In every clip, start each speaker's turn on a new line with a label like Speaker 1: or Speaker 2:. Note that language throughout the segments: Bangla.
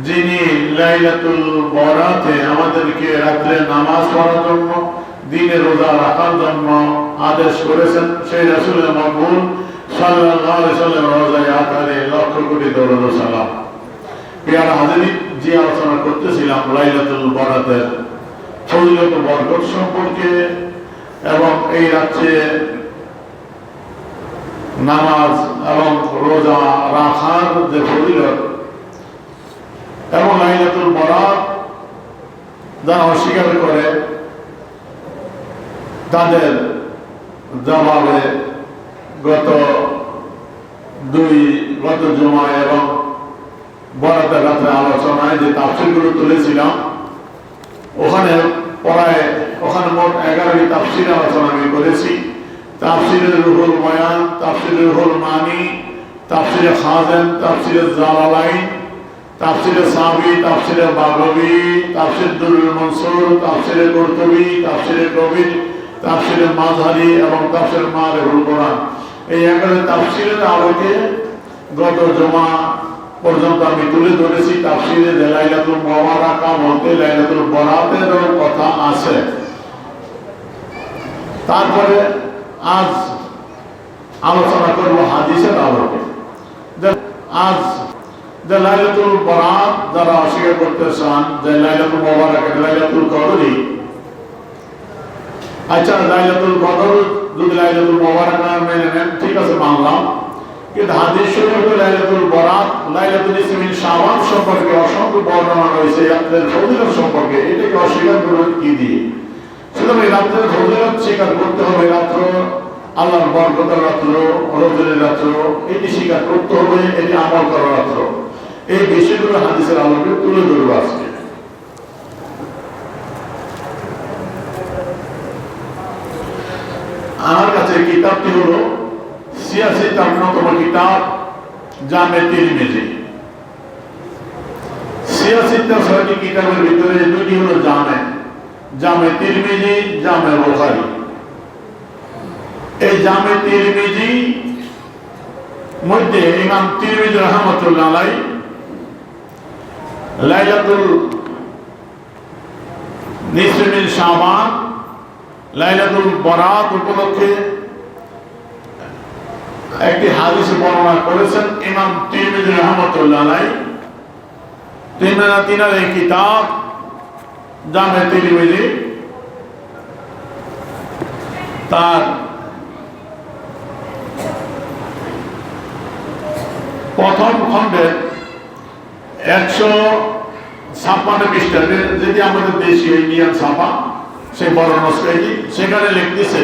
Speaker 1: যিনি লাইলাতুল বরাতে আমাদেরকে রাত্রে নামাজ পড়ার জন্য, দিনে রোজা রাখার জন্য আদেশ করেছেন, সেই রাসূলের মকবুল সাল্লাল্লাহু আলাইহি ওয়াসাল্লাম রওজায়ে আতারে লক্ষ কোটি দরুদ ও সালাম। প্রিয় হাজিরিন, যে আলোচনা করতেছিলাম লাইলাতুল বরাতের ফজিলত ও বরকত সম্পর্কে এবং এই রাত্রে নামাজ এবং রোজা রাখার যে ফজিলত এবং লাইলাতুল বরাত যারা অস্বীকার করে তাদের জবাবে গত জুমায় এবং বরাতের রাত্রে আলোচনায় যে তাফসীরগুলো তুলেছিলাম, ওখানে মোট 11টি তাফসীর আলোচনা আমি করেছি। তাফসীরে রুহুল বয়ান, তাফসীরে রুহুল মানি, তাফসীরে খাজেন, তাফসীরে জালালাইন, তাফসীরে সাবি, তাফসীরে বাগবী, তাফসীর দুরুল মনসুর, তাফসীরে কুরতুবী, তাফসীরে কবির, তাফসীরে মাযহারি এবং তাফসীর মারিফুল কোরআন। এই 11 তাফসীরের আলোকে গত জুমা পর্যন্ত আমি তুলে ধরেছি তাফসীরে লাইলাতুল মুবারাকা বলতে লাইলাতুল বরাতের কথা আছে। তারপরে আজ আলোচনা করব হাদিসের আলোকে। আজ যে লাইলাতুল বরাত যারা অস্বীকার করতে চান যে লাইলাতুল মুবারাকা লাইলাতুল কদরি, আচ্ছা লাইলাতুল কদর যদি লাইলাতুল মুবারাকা মেনে নেন ঠিক আছে, মানলাম, কিন্তু হাদিস শরীফে লাইলাতুল বরাত লাইলাতুল ইসমিন শাবান সম্পর্কে অসংখ্য বর্ণনা রয়েছে, রাতের ফজিলত সম্পর্কে। এটাকে অস্বীকার করবেন কি দিয়ে? সুতরাং এই রাতের ফজিলত স্বীকার করতে হবে, রাত্র আল্লাহর বরকতের রাত্র, রজনীর রাত্র, এটি স্বীকার করতে হবে, এটি আমল করার রাত্র। এই বিষয়গুলো হাদিসের আলোকে তুলে ধরবো আজকে। আমার কাছে কিতাবটি হলো 86তম কিতাব জামে তিরমিজি। 86টি কিতাবের ভিতরে দুটি হলো জামে তিরমিজি, জামে বুখারী। এই জামে তিরমিজি মধ্যে ইমাম তিরমিজি রাহমাতুল্লাহ আলাইহি লাইলাতুল নিসফ মিন শাবান লাইলাতুল বরাত উপলক্ষে একটি হাদিস বর্ণনা করেছেন ইমাম তিরমিজি রাহমাতুল্লাহ আলাইহি। তিনার এই কিতাব জামে তিরমিজি তার প্রথম খণ্ডের 156 পৃষ্ঠা, যেটি আমাদের দেশীয় ইন্ডিয়ান ছাপা, সেই বড় নস্কাইটি, সেখানে লিখতেছে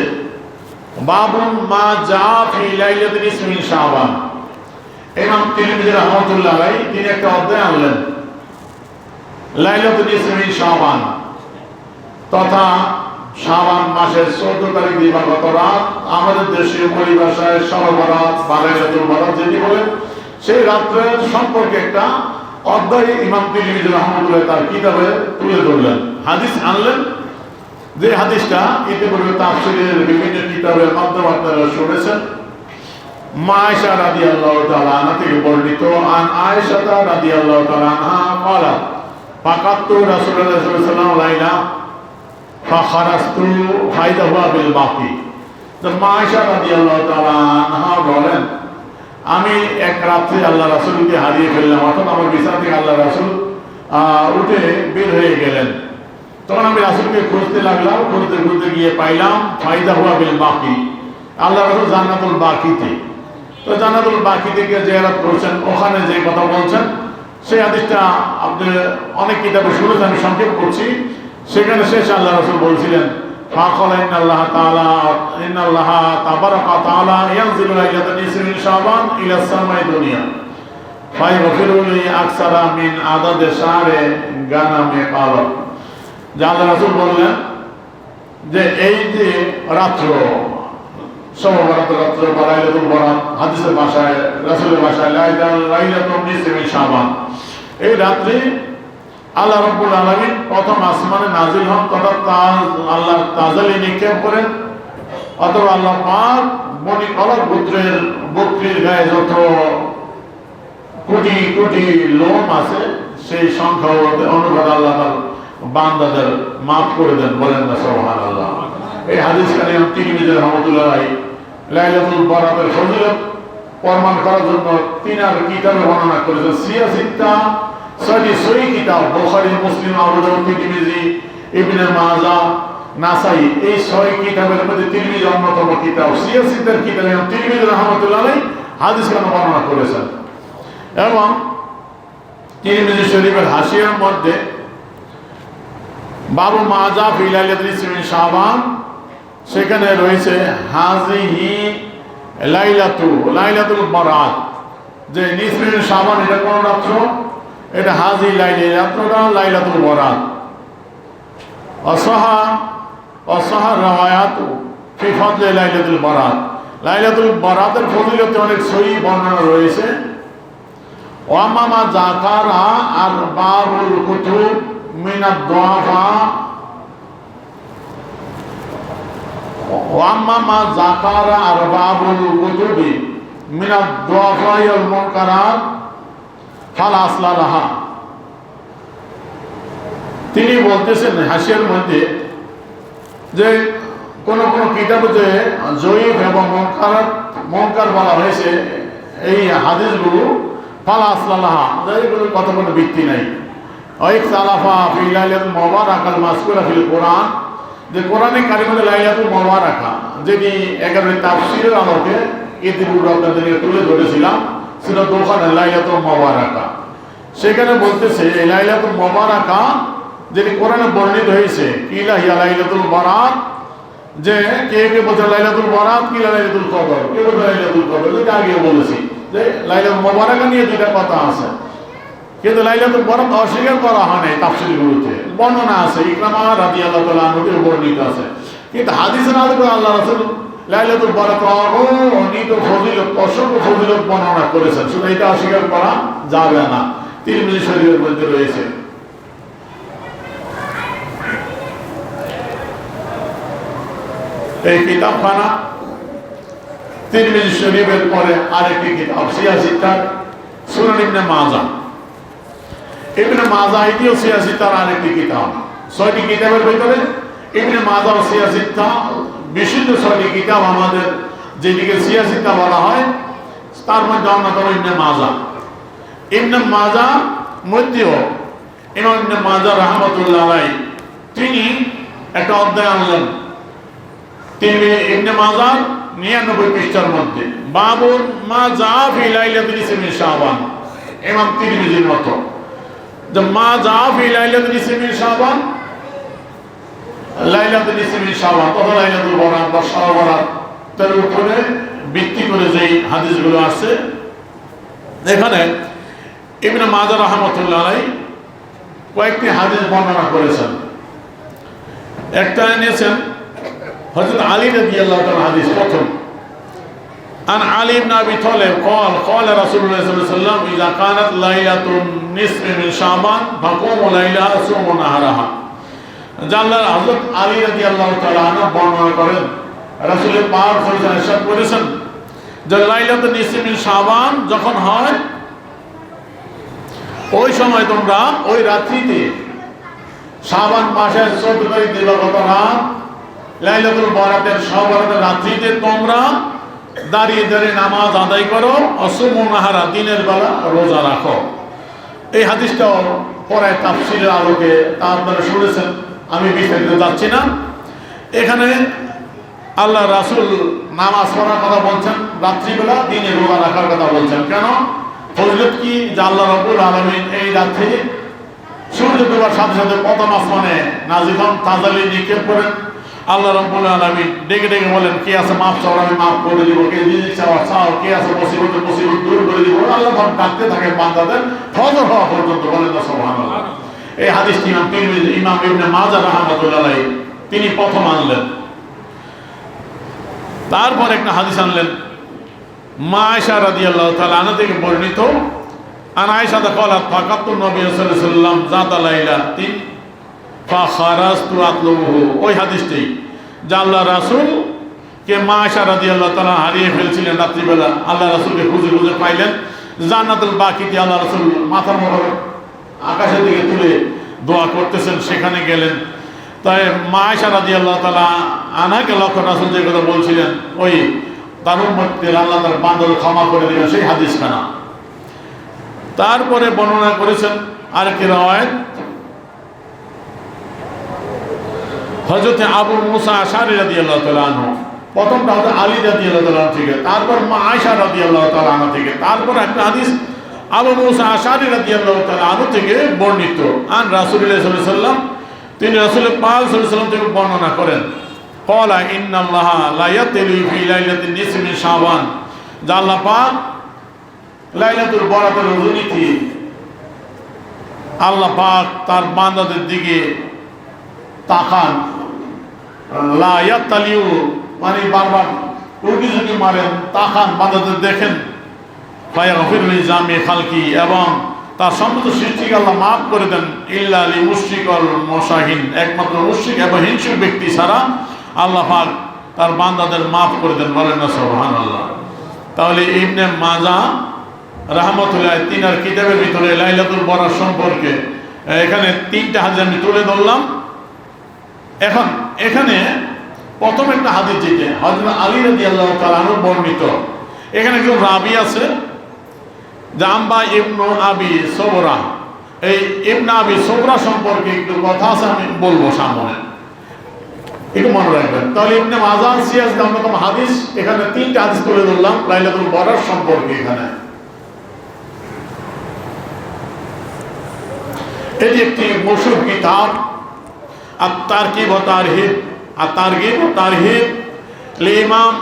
Speaker 1: বাবুন মা জা ফি লাইলাতুল নিসফি মিন শাবান। ইমাম তিরমিজি রাহমাতুল্লাহ আলাইহি তিনি একটা অধ্যায় আনলেন লাইলাতুল নিসফি মিন শাবান, তথা শাবান মাসের 14 তারিখ দিবাগত রাত, আমাদের দেশীয় পরিভাষায় শবে-বরাত বা লাইলাতুল বরাত যেটি বলে, সেই রাত্রের সম্পর্কে একটা অধ্যায় ইমাম তিরমিজি রাহমাতুল্লাহ তার কিতাবে তুলে ধরলেন, হাদিস আনলেন। যে হাদিসটা ইতিপূর্বে তাফসীরের বিভিন্ন কিতাবের মাধ্যমে আপনারা শুনেছেন। মা আয়েশা রাদিয়াল্লাহু তাআলা আনহা থেকে বর্ণিত, আন আয়েশা রাদিয়াল্লাহু তাআলা আনহা قالت فقدت رسول الله صلى الله عليه وسلم ليلة فخرجت فإذا هو بالباقي। তো মা আয়েশা রাদিয়াল্লাহু তাআলা আনহা বলেন, আমি এক রাত্রে আল্লাহ রাসূলকে হারিয়ে ফেললাম, অর্থাৎ আমার বিছানা থেকে আল্লাহ রাসূল উঠে বের হয়ে গেলেন। তখন আমি রাসূলকে খুঁজতে লাগলাম, খুঁজতে গিয়ে পাইলাম ফাইদা হুয়া বিল বাকি, আল্লাহ রাসূল জান্নাতুল বাকিতে। তো জান্নাতুল বাকিতে গিয়ে জিয়ারত করছেন, ওখানে যে কথা বলছেন সেই হাদিসটা আপনি অনেক কিতাবে শুনেছেন, আমি সংক্ষেপ করছি। সেখানে শেষ আল্লাহ রাসূল বলছিলেন ফাকালা ইন্নাল্লাহ তাআলা ইন্নাল্লাহ তাবারাকা তাআলা ইয়ানজিলু লাইলাতাল নিসফি মিন শাবান ইলা সামাই দুনিয়া ফায়াগফিরু লি আকসারা মিন আদাদি শাহরে গানামে কালা। যে আল্লাহ রাসূল বললেন যে এই যে রাত্র শবে বরাত রাত্র বা লাইলাতুল বরাত, হাদিসের ভাষায় রাসূলের ভাষায় লাইলাতুল নিসফি মিন শাবান, এই রাত্রি আল্লাহ রাব্বুল আলামিন প্রথম আসমানে নাজিল হন, তথা আল্লাহ তাজালি নিক্ষেপ করেন, অথবা আল্লাহ পাক বনি কলব বকরির গায়ে যত কোটি কোটি লোম আছে সেই সংখ্যা অনুপাতে আল্লাহ তার বান্দাদের মাফ করে দেন, বলেন না সুবহানাল্লাহ। এই হাদিস কানে তিরমিজি রাহমাতুল্লাহ আলাইহি লাইলাতুল বরাতের ফজিলত প্রমাণ করার জন্য তিনার কিতাবে বর্ণনা করেছেন। সিয়াসিত্তা ছয়টি সহিহ কিতাব, বুখারী, মুসলিম, আবু দাউদ, তিরমিজি, ইবনে মাজাহ, নাসাই, এই ছয় কিতাবের মধ্যে তিরমিজি অন্যতম কিতাব। সিয়াসিত্তার কিতাবে তিরমিজি রাহমাতুল্লাহ আলাইহি হাদিস কানে বর্ণনা করেছেন। এবং তিরমিজি শরীফের হাসিয়ার মধ্যে বাবু মাজা ফি লাইলাতুল নিসফি মিন শাবান, সেখানে রয়েছে হাযিহি লাইলাতুল বারাত, যে নিসফি মিন শাবান এটা কোন রাত্র, এটা হাযি রাত্রটা লাইলাতুল বারাত। অসহা রাওয়ায়াতু ফি ফাদলি লাইলাতুল বারাত, লাইলাতুল বারাতের ফজিলতে অনেক সহিহ বর্ণনা রয়েছে। ওয়ামামা যাকারা আর বাবুল কুতুব মিনাদ দুআফা, ওয়ামামা যাকারা আর বাবুল কুতুবি মিনাদ দুআফা ওয়াল মুনকারাত ফালা আসলা লাহা। তিনি বলতেছেন হাসিয়ার মধ্যে যে কোন কোন কিতাবে যে জয়ীফ এবং মুনকার বলা হয়েছে, এই হাদিসগুলো ফালা আসলা লাহা, এইগুলোর কথা কোনো ভিত্তি নাই। ইখতালাফা ফি লাইলাতুল মুবারাকাল মাযকুরা ফিল কোরআন, যে কোরআনে কারিমে লাইলাতুল মুবারাকা যেটি 11 তাফসীরের আলোকে ইতিপূর্বে আপনাদের তুলে ধরেছিলাম, সেটা দোকানে লাইলাতুল মুবারাকা। সেখানে বলতেছে এই লাইলাতুল মুবারাকা যেটি কোরআনে বর্ণিত হয়েছে, কিলা হিয়া লাইলাতুল বারাত, যে কে বলছে লাইলাতুল বারাত, কিলা লাইলাতুল কদর, কে বলছে লাইলাতুল কদর, যেটা আগে বলেছি যে লাইলাতুল মুবারাকা নিয়ে দুইটা কথা আছে, কিন্তু লাইলাতুল বারাত অস্বীকার করা হয় নাই। তাফসীরগুলোতে বর্ণনা আছে, ইকরামা রাদিয়াল্লাহু তাআলা আনহু বর্ণিত আছে, কিন্তু হাদিসের আলোকে আল্লাহ রাসূল লাইলাতুল বারাত অগণিত ফজিলত, অসংখ্য ফজিলত বর্ণনা করেছেন, শুধু এটা অস্বীকার করা যাবে না। তিরমিজি শরীফের মধ্যে রয়েছে। এই কিতাবখানা তিরমিজি শরীফের পরে আরেকটি কিতাব সিয়াসিত্তার সুনান ইবনে মাজাহ। ইবনে মাজাহ এটিও সিয়াসিত্তার আরেকটি কিতাব। ছয়টি কিতাবের ভিতরে ইবনে মাজাহ ও সিয়াসিত্তা বিশুদ্ধ ছয়টি কিতাব, আমাদের যেদিকে সিয়াসিত্তা বলা হয় তার মধ্যে অন্যতম ইবনে মাজাহ। ইবনে মাজাহ মধ্যেও ইমাম ইবনে মাজাহ রাহমাতুল্লাহ আলাইহি তিনি একটা অধ্যায় আনলেন তিনি ইবনে মাজাহ 99 পৃষ্ঠার মধ্যে, বাবুন মা যা ফি লাইলাতুল নিসফি মিন শাবান, ইমাম তিরমিজির মতো যে মা যা ফি লাইলাতুল নিসফি মিন শাবান, লাইলাতুল নিসফি মিন শাবান তথা লাইলাতুল বারাত বা শাহ বারাত তার উপরে ভিত্তি করে যেই হাদিসগুলো আছে, এখানে ইবনে মাজাহ রাহমাতুল্লাহ আলাইহি কয়েকটি হাদিস বর্ণনা করেছেন। একটা এনেছেন হযরত আলী রাদিয়াল্লাহু তাআলা হাদিস, প্রথম আন আলী ইবনে আবি তালিব قال قال رسول الله صلى الله عليه وسلم اذا كانت ليله النصف من شعبان فقوموا ليلها صوموا نهارها। আল্লাহর হযরত আলী রাদিয়াল্লাহু তাআলা আনহু বর্ণনা করেন রাসূল পাক সাল্লাল্লাহু আলাইহি ওয়াসাল্লাম ইরশাদ করেছেন যে লাইলাতুন নিসফি মিন শাবান যখন হয় ওই সময় তোমরা ওই রাত্রিতে শাবান মাসের 14 তারিখ দিবাগত রাত লাইলাতুল বারাতের সবরাতের রাত্রিতে তোমরা দাঁড়িয়ে দাঁড়িয়ে নামাজ আদায় করো, অসুমু নাহারা দিনের বেলা রোজা রাখো। এই হাদিসটাও পরে তাফসীরের আলোকে তা আপনারা শুনেছেন, আমি বিস্তারিত যাচ্ছি না। এখানে আল্লাহ রাসূল নামাজ পড়ার কথা বলছেন রাত্রিবেলা, দিনে রোজা রাখার কথা বলছেন। কেন? ফজিলত কি? যে আল্লাহ রাব্বুল আলামিন এই রাত্রি সূর্য ডোবার সাথে সাথে প্রথম আসমানে নাজিল হন, তাজালি নিক্ষেপ করেন। আল্লাহ রাব্বুল আলামিন ডেকে ডেকে বলেন কে আছে মাফ চাও, আমি মাফ করে দিব, কে রিজিক চাও, কে আছে মুসিবত দূর করে দিব। আল্লাহ ডাকতে থাকেন বান্দাদের ফজর হওয়া পর্যন্ত, বলেন না সুবহানাল্লাহ। এই হাদিসটি ইমাম ইবনে মাজাহ রাহমাতুল্লাহ আলাইহি তিনি প্রথম আনলেন। তারপর একটা হাদিস আনলেন মা আয়েশা রাদিয়াল্লাহু তাআলা আনহা থেকে বর্ণিত, আন আয়েশা ক্বালাত ফাকাতু নবী সাল্লাল্লাহু আলাইহি ওয়াসাল্লাম যাতা লাইলাতিন ফাখারাজতু আতলুবুহু। ওই হাদিসটি যে আল্লাহ রাসূল কে মা আয়েশা রাদিয়াল্লাহু তাআলা হারিয়ে ফেলছিলেন রাত্রিবেলা, আল্লাহ রাসূলকে খুঁজে খুঁজে পাইলেন। জান্নাতুল বাকিতে আল্লাহ রাসূল মাথার মোবারক আকাশ করতেছেন সেখানে গেলেন। তাই মা আয়েশা রাদিয়াল্লাহু তাআলা আনহাকে লক্ষ্য রাসূল যে কথা বলছিলেন, ওই তার উম্মতকে আল্লাহ তার বান্দাদের ক্ষমা করে দিবেন, সেই হাদিস খানা। তারপরে বর্ণনা করেছেন আরেকটি রওয়ায়াত হযরত আবু মুসা আশআরী রাদিয়াল্লাহু তাআলা আনহু, প্রথমটা হযরত আলী রাদিয়াল্লাহু তাআলা থেকে, তারপর মা আয়েশা রাদিয়াল্লাহু তাআলা আনহা থেকে, তারপর একটা হাদিস আবু মুসা আশআরী রাদিয়াল্লাহু তাআলা আনহু থেকে বর্ণিত আন রাসূলুল্লাহ সাল্লাল্লাহু আলাইহি ওয়াসাল্লাম, তিনি রাসূল পাক সাল্লাল্লাহু আলাইহি ওয়াসাল্লাম থেকে বর্ণনা করেন, ক্বালা ইন্নাল্লাহা লা ইয়াতিলু ফি লাইলাতিন নিসফি মিন শাবান, যে আল্লাহ পাক লাইলাতুল বরাতের রজনীতে আল্লাহ পাক তার বান্দাদের দিকে তাকান। লা ইয়াতালিউ মানে বারবার উকি ঝুঁকি মারেন, তাকান, বান্দাদের দেখেন। ফায়াগফির লিজামি খালকি, এবং তার সমস্ত সৃষ্টিকে আল্লাহ মাফ করে দেন। ইল্লা লি মুশরিক ওয়াল মুশাহিন, একমাত্র মুশরিক এবং হিংসুক ব্যক্তি ছাড়া আল্লাহ পাক তার বান্দাদের মাফ করে দেন। বলেন না সুবহানাল্লাহ। তাহলে ইবনে মাজাহ রাহমাতুল্লাহ তিনার কিতাবের ভিতরে লাইলাতুল বরাত সম্পর্কে এখানে 3টা হাদিস আমি তুলে ধরলাম। এখন এখানে প্রথম একটা হাদিস যেটা হযরত আলী রাদিয়াল্লাহু তাআলা আনহু বর্ণিত, এখানে একজন রাবী আছে জাম্বা ইবনু আবি সবরা। এই ইবনে আবি সবরা সম্পর্কে একটু কথা আছে, আমি বলবো সামনে, একটু মনে রাখবেন। তাহলে ইবনে মাজাহ সিয়াজ নামক হাদিস, এখানে 3টা হাদিস তুলে ধরলাম লাইলাতুল বরাত সম্পর্কে। এখানে এটি একটি মশহুর কিতাব আত-তারগিব ওয়া তারহিব, আত-তারগিব ওয়া তারহিব লিমাম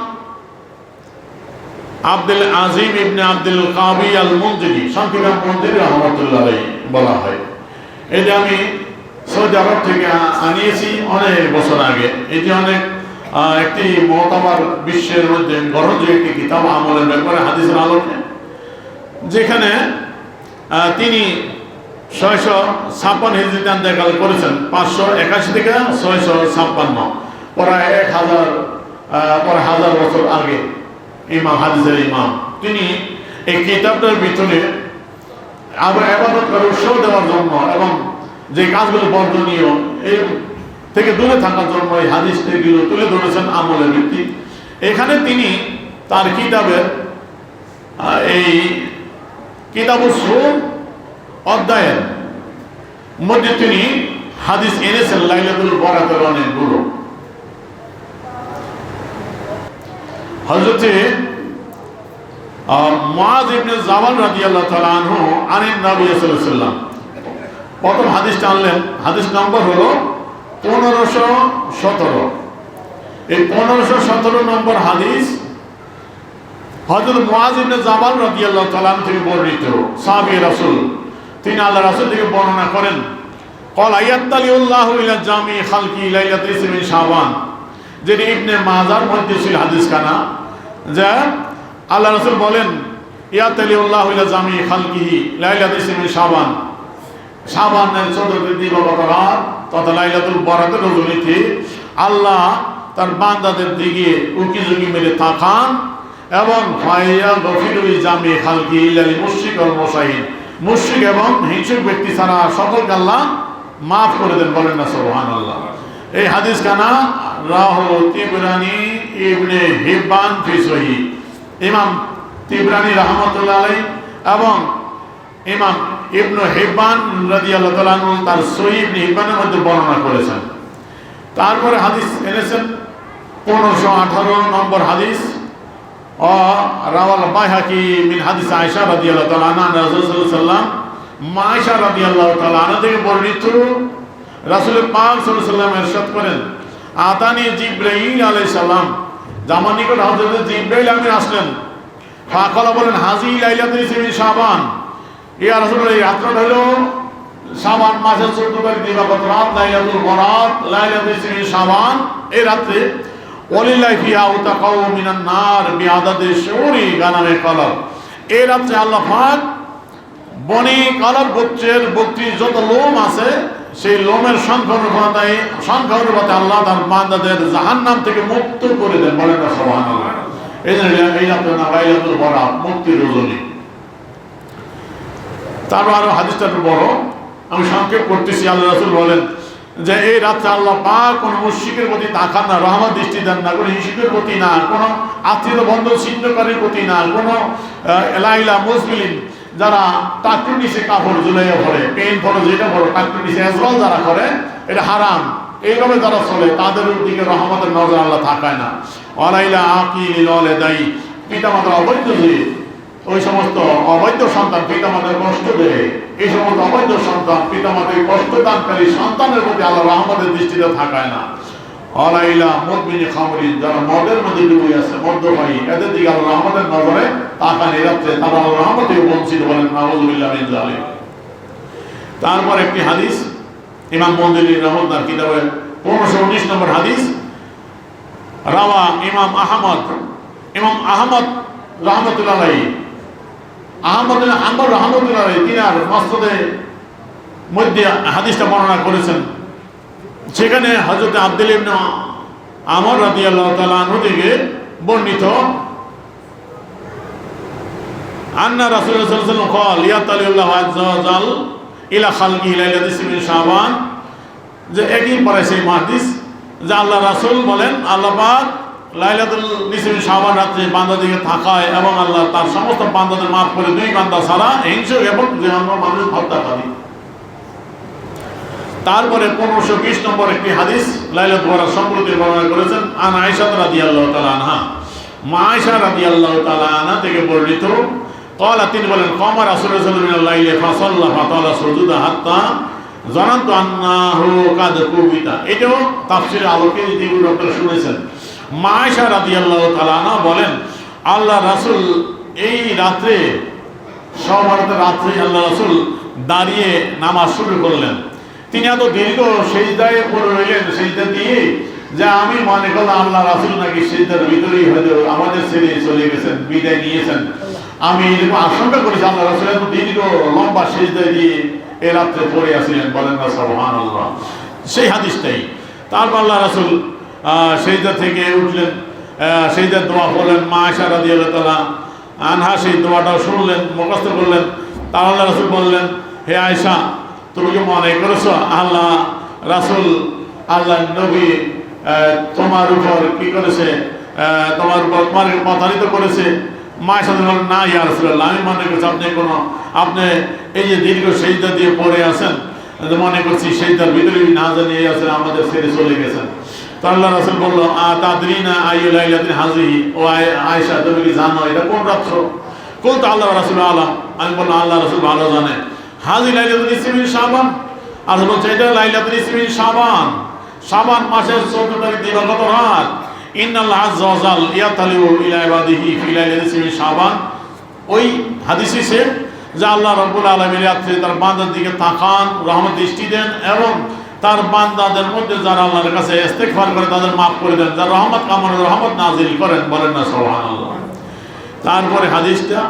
Speaker 1: আব্দুল আজিম ইবনে আব্দুল কাবি আল মুনজিরি, সংক্ষেপে মুনজিরি রাহমাতুল্লাহ আলাইহি বলা হয়। এটা আমি সৌদি আরব থেকে আনিয়েছি অনেক বছর আগে। এটি অনেক একটি মুতাবার বিশ্বের মধ্যে গ্রহণযোগ্য একটি কিতাব আমলের ব্যাপারে হাদিসের আলোকে, যেখানে তিনি 656 হিজরিতে ইন্তেকাল করেছেন, 581 থেকে 656, প্রায় 1000 বছর আগে ইমাম, হাদিসের ইমাম। তিনি এই কিতাবটার ভিতরে ইবাদত করার উৎসাহ দেওয়ার জন্য এবং যে কাজগুলো বর্জনীয় এই থেকে দূরে থাকার জন্য এই হাদিসগুলো তুলে ধরেছেন আমলের ভিত্তি। এখানে তিনি তার কিতাবের এই কিতাবুস সুম অধ্যায়ের মধ্যে তিনি হাদিস এনেছেন লাইলাতুল বরাতের অনেকগুলো। হযরতে মুআয ইবনে জাবাল রাদিয়াল্লাহু তাআলা আনহু আনিন নবী সাল্লাল্লাহু আলাইহি ওয়াসাল্লাম, প্রথম হাদিসটা আনলেন। হাদিস নম্বর হলো 1517। এই 1517 নম্বর হাদিস হযরত মুআয ইবনে জাবাল রাদিয়াল্লাহু তাআলা আনহু থেকে বর্ণিত, সাহাবী রাসূল। তিনি আল্লাহ রাসূল থেকে বর্ণনা করেন, ক্বাল আয়াতালিউল্লাহু ইলা জামি খালকি লাইলাতুল নিসফি মিন শাবান, যেটি ইবনে মাজাহর মধ্যে ছিল হাদিস খানা, যে আল্লাহ রাসূল বলেন ইয়াতালিউল্লাহু ইলা জামি খালকিহি লাইলাতুল নিসফি মিন শাবান, শাবানের 14 দিবাগত রাত তথা লাইলাতুল বরাতের রজনীতে আল্লাহ তার বান্দাদের দিকে উকি ঝুঁকি মেরে তাকান এবং ফায়াগফিরু লিজামি খালকি ইল্লা লিল মুশরিক ওয়াল মুশাহিন, মুশরিক এবং হিংসুক ব্যক্তি ছাড়া সকলকে আল্লাহ মাফ করে দেন। বলেন না সুবহানাল্লাহ। এই হাদিস কানা রাহু তিবরানি ইবনে হিব্বান ফি সহিহ, ইমাম তিবরানি রাহমাতুল্লাহ আলাইহি এবং ইমাম ইবনে হিব্বান রাদিয়াল্লাহু তাআলা আনহু তার সহিহ ইবনে হিব্বানের মধ্যে বর্ণনা করেছেন। তারপরে হাদিস এনেছেন 1518 নম্বর হাদিস, রাওয়াল বাইহাকি মিন হাদিস আয়েশা রাদিয়াল্লাহু তাআলা আনহা রাসূলুল্লাহ সাল্লাল্লাহু আলাইহি ওয়াসাল্লাম, মা আয়েশা রাদিয়াল্লাহু তাআলা আনহা থেকে বর্ণিত, রাসূল পাক সাল্লাল্লাহু আলাইহি ওয়াসাল্লাম ইরশাদ করেন, আতানি জিবরাইল আলাইহিস সালাম, আমার নিকট হযরত জিবরাইল আমিন আসলেন। ফাকালা, বলেন, হাজি লাইলাতুল নিসফি মিন শাবান, ইয়া রাসূলুল্লাহ, এই রাতটা হলো শাবান মাসের 14 তারিখ দিবাগত রাত, লাইলাতুল বরাত, লাইলাতুল নিসফি মিন শাবান। এই রাতে ওয়ালিল্লাহি ফিহা উতাকাউ মিনান নার বিআদাদি শুরি গানামে কলব, এই রাতে আল্লাহ পাক বনি কলব গোত্রের বকরির যত লোম আছে সেই লোমের সংখ্যা অনুপাতে আল্লাহ তার বান্দাদের জাহান্নাম থেকে মুক্ত করে দেন। বলেন না সুবহানাল্লাহ। এই যে এই রাতে না লাইলাতুল বরাত, মুক্তির রজনী। তারপর আরো হাদিসটা একটু বড়, আমি সংক্ষেপ করতেছি। আল্লাহ রাসূল বলেন যে এই রাত্রে আল্লাহ পাক কোনো মুশরিকের প্রতি তাকান না, রহমত দৃষ্টি দেন না, কোনো হিসেবের প্রতি না, কোনো আত্মীয় বন্ধন ছিন্নকারীর প্রতি না, কোনো লাইলা মুসলিম যারা টাকুর নিচে কাপড় ঝুলাইয়া পড়ে, পেন পড়ো যেটা পড়ো টাকুর নিচে এজরাল যারা করে, এটা হারাম, এইভাবে যারা চলে তাদের দিকে রহমতের নজর আল্লাহ তাকায় না। ওয়ালাইলা আকিল ওয়ালাদাই, পিতামাতার অবৈধ যে ওই সমস্ত অবৈধ সন্তান পিতামাতার কষ্ট দেয়, এই সমস্ত অবৈধ সন্তান পিতামাতার কষ্ট দানকারী সন্তানের প্রতি আল্লাহ রহমতের দৃষ্টিতে থাকায় না। অলাইলা মুদমিনী খামরিন, যারা মদের মধ্যে ডুবে আছে, মদ্যপায়ী, এদের দিকে আল্লাহ রহমতের নজরে তাকায় নিরাপদে, তারা আল্লাহ রহমতে বঞ্চিত, বলেন নাউযুবিল্লাহ মিন যালিক। তারপর একটি হাদিস ইমাম মন্দিরি রহমতুল্লাহ কিতাবে 1519 নম্বর হাদিস, রাওয়া ইমাম আহমদ রহমতুল্লাহ আলাইহি, আহমদ বিন হাম্বল রহমতুল্লাহ আলাইহি তিনার মাসনাদে মধ্যে হাদিসটা বর্ণনা করেছেন। সেখানে হযরত আব্দুল্লাহ ইবনে আমর রাদিয়াল্লাহু তাআলা আনহু থেকে বর্ণিত, আন্না রাসূলুল্লাহ সাল্লাল্লাহু আলাইহি ওয়াসাল্লাম قال ইয়াতালিল্লাহু আযজা ওয়া জাল ইলা খালকিহি লাইলাতুল নিসফি মিন শাবান, যে একই পরে সেই হাদিস যে আল্লাহ রাসূল বলেন আল্লাহ পাক লাইলাতুল নিসফি মিন শাবান রাতে বান্দাদেরকে থাকায় এবং আল্লাহ তার সমস্ত বান্দাদের মাফ করে দুই বান্দা ছাড়া হিংসুক এবং জাহান্নামী মানুষ হত্যাকারী। তারপরে 1520 নম্বর একটি হাদিস লাইলাতুল বরাত সম্পর্কে বর্ণনা করেছেন আন আয়েশা রাদিয়াল্লাহু তাআলা আনহা, মা আয়েশা রাদিয়াল্লাহু তাআলা আনহা থেকে বর্ণিত, قال তিনি বলেন قام رسول الله صلى الله عليه وسلم فصلى فطال سجودا حتى ظننت انه قد كبت। এটাও তাফসীরের আলোকে যেগুলো আপনারা শুনেছেন। মা আয়েশা রাদিয়াল্লাহু তাআলা আনহা বলেন আল্লাহ রাসূল এই রাতে সওয়ারের রাতে আল্লাহ রাসূল দাঁড়িয়ে নামাজ শুরু করলেন। তিনি এত দীর্ঘ সিজদায় পড়ে রইলেন, সিজদা দিয়ে, যে আমি মনে করলাম আল্লাহ রাসূল নাকি সিজদার ভিতরেই হয়তো আমাদের ছেড়ে চলে গেছেন, বিদায় নিয়েছেন। আমি এরকম আশঙ্কা করেছি আল্লাহ রাসূল এত দীর্ঘ লম্বা সিজদা দিয়ে এই রাত্রে পড়ে আসলেন, বলেন না সুবহানাল্লাহ। সেই হাদিসটাই। তারপর আল্লাহ রাসূল সিজদা থেকে উঠলেন, সিজদার দোয়া পড়লেন। মা আয়েশা রাদিয়াল্লাহু তাআলা আনহা সেই দোয়াটাও শুনলেন, মুখস্থ করলেন। তার আল্লাহ রাসূল বললেন, হে আয়েশা, তুমি কি মনে করেছো আল্লাহ রাসূল আল্লাহ নবী তোমার উপর কি করেছে, তোমার উপর তোমার প্রতারিত করেছে? মায়ের সাথে বলেন, না ইয়া রাসূলুল্লাহ, আমি মনে করছি আপনি এই যে দীর্ঘ সিজদা দিয়ে পড়ে আছেন, মনে করছি সিজদার ভিতরে না জানিয়ে আছেন, আমাদের ছেড়ে চলে গেছেন। তো আল্লাহ রাসূল বলল, তাদরিনা আইয়ু লাইলাতিন হাযিহি, ও আয়েশা তুমি কি জানো এটা কোন রাত্র? কুলতু আল্লাহ রাসূল আলাম, আমি বললাম আল্লাহ রাসূল ভালো জানেন। হাযি লাইলাতুল নিসফি মিন শাবান, আর বলছে এটা লাইলাতুল নিসফি মিন শাবান, শাবান মাসের 14 তারিখ দিবাগত রাত। ইন্নাল্লাহ আযজা ওয়া জাল ইয়াতালিউ ইলা ইবাদিহি ফি লাইলাতিল নিসফি মিন শাবান, ওই হাদিসে সে যে আল্লাহ রাব্বুল আলামিন রাতে তার বান্দার দিকে তাকান, রহমত দৃষ্টি দেন এবং তার বান্দাদের মধ্যে যারা আল্লাহর কাছে ইস্তেগফার করে তাদের মাফ করে দেন, যারা রহমত কামনা রহমত নাযিল করেন, বলেন না সুবহানাল্লাহ। তারপরে হাদিসটা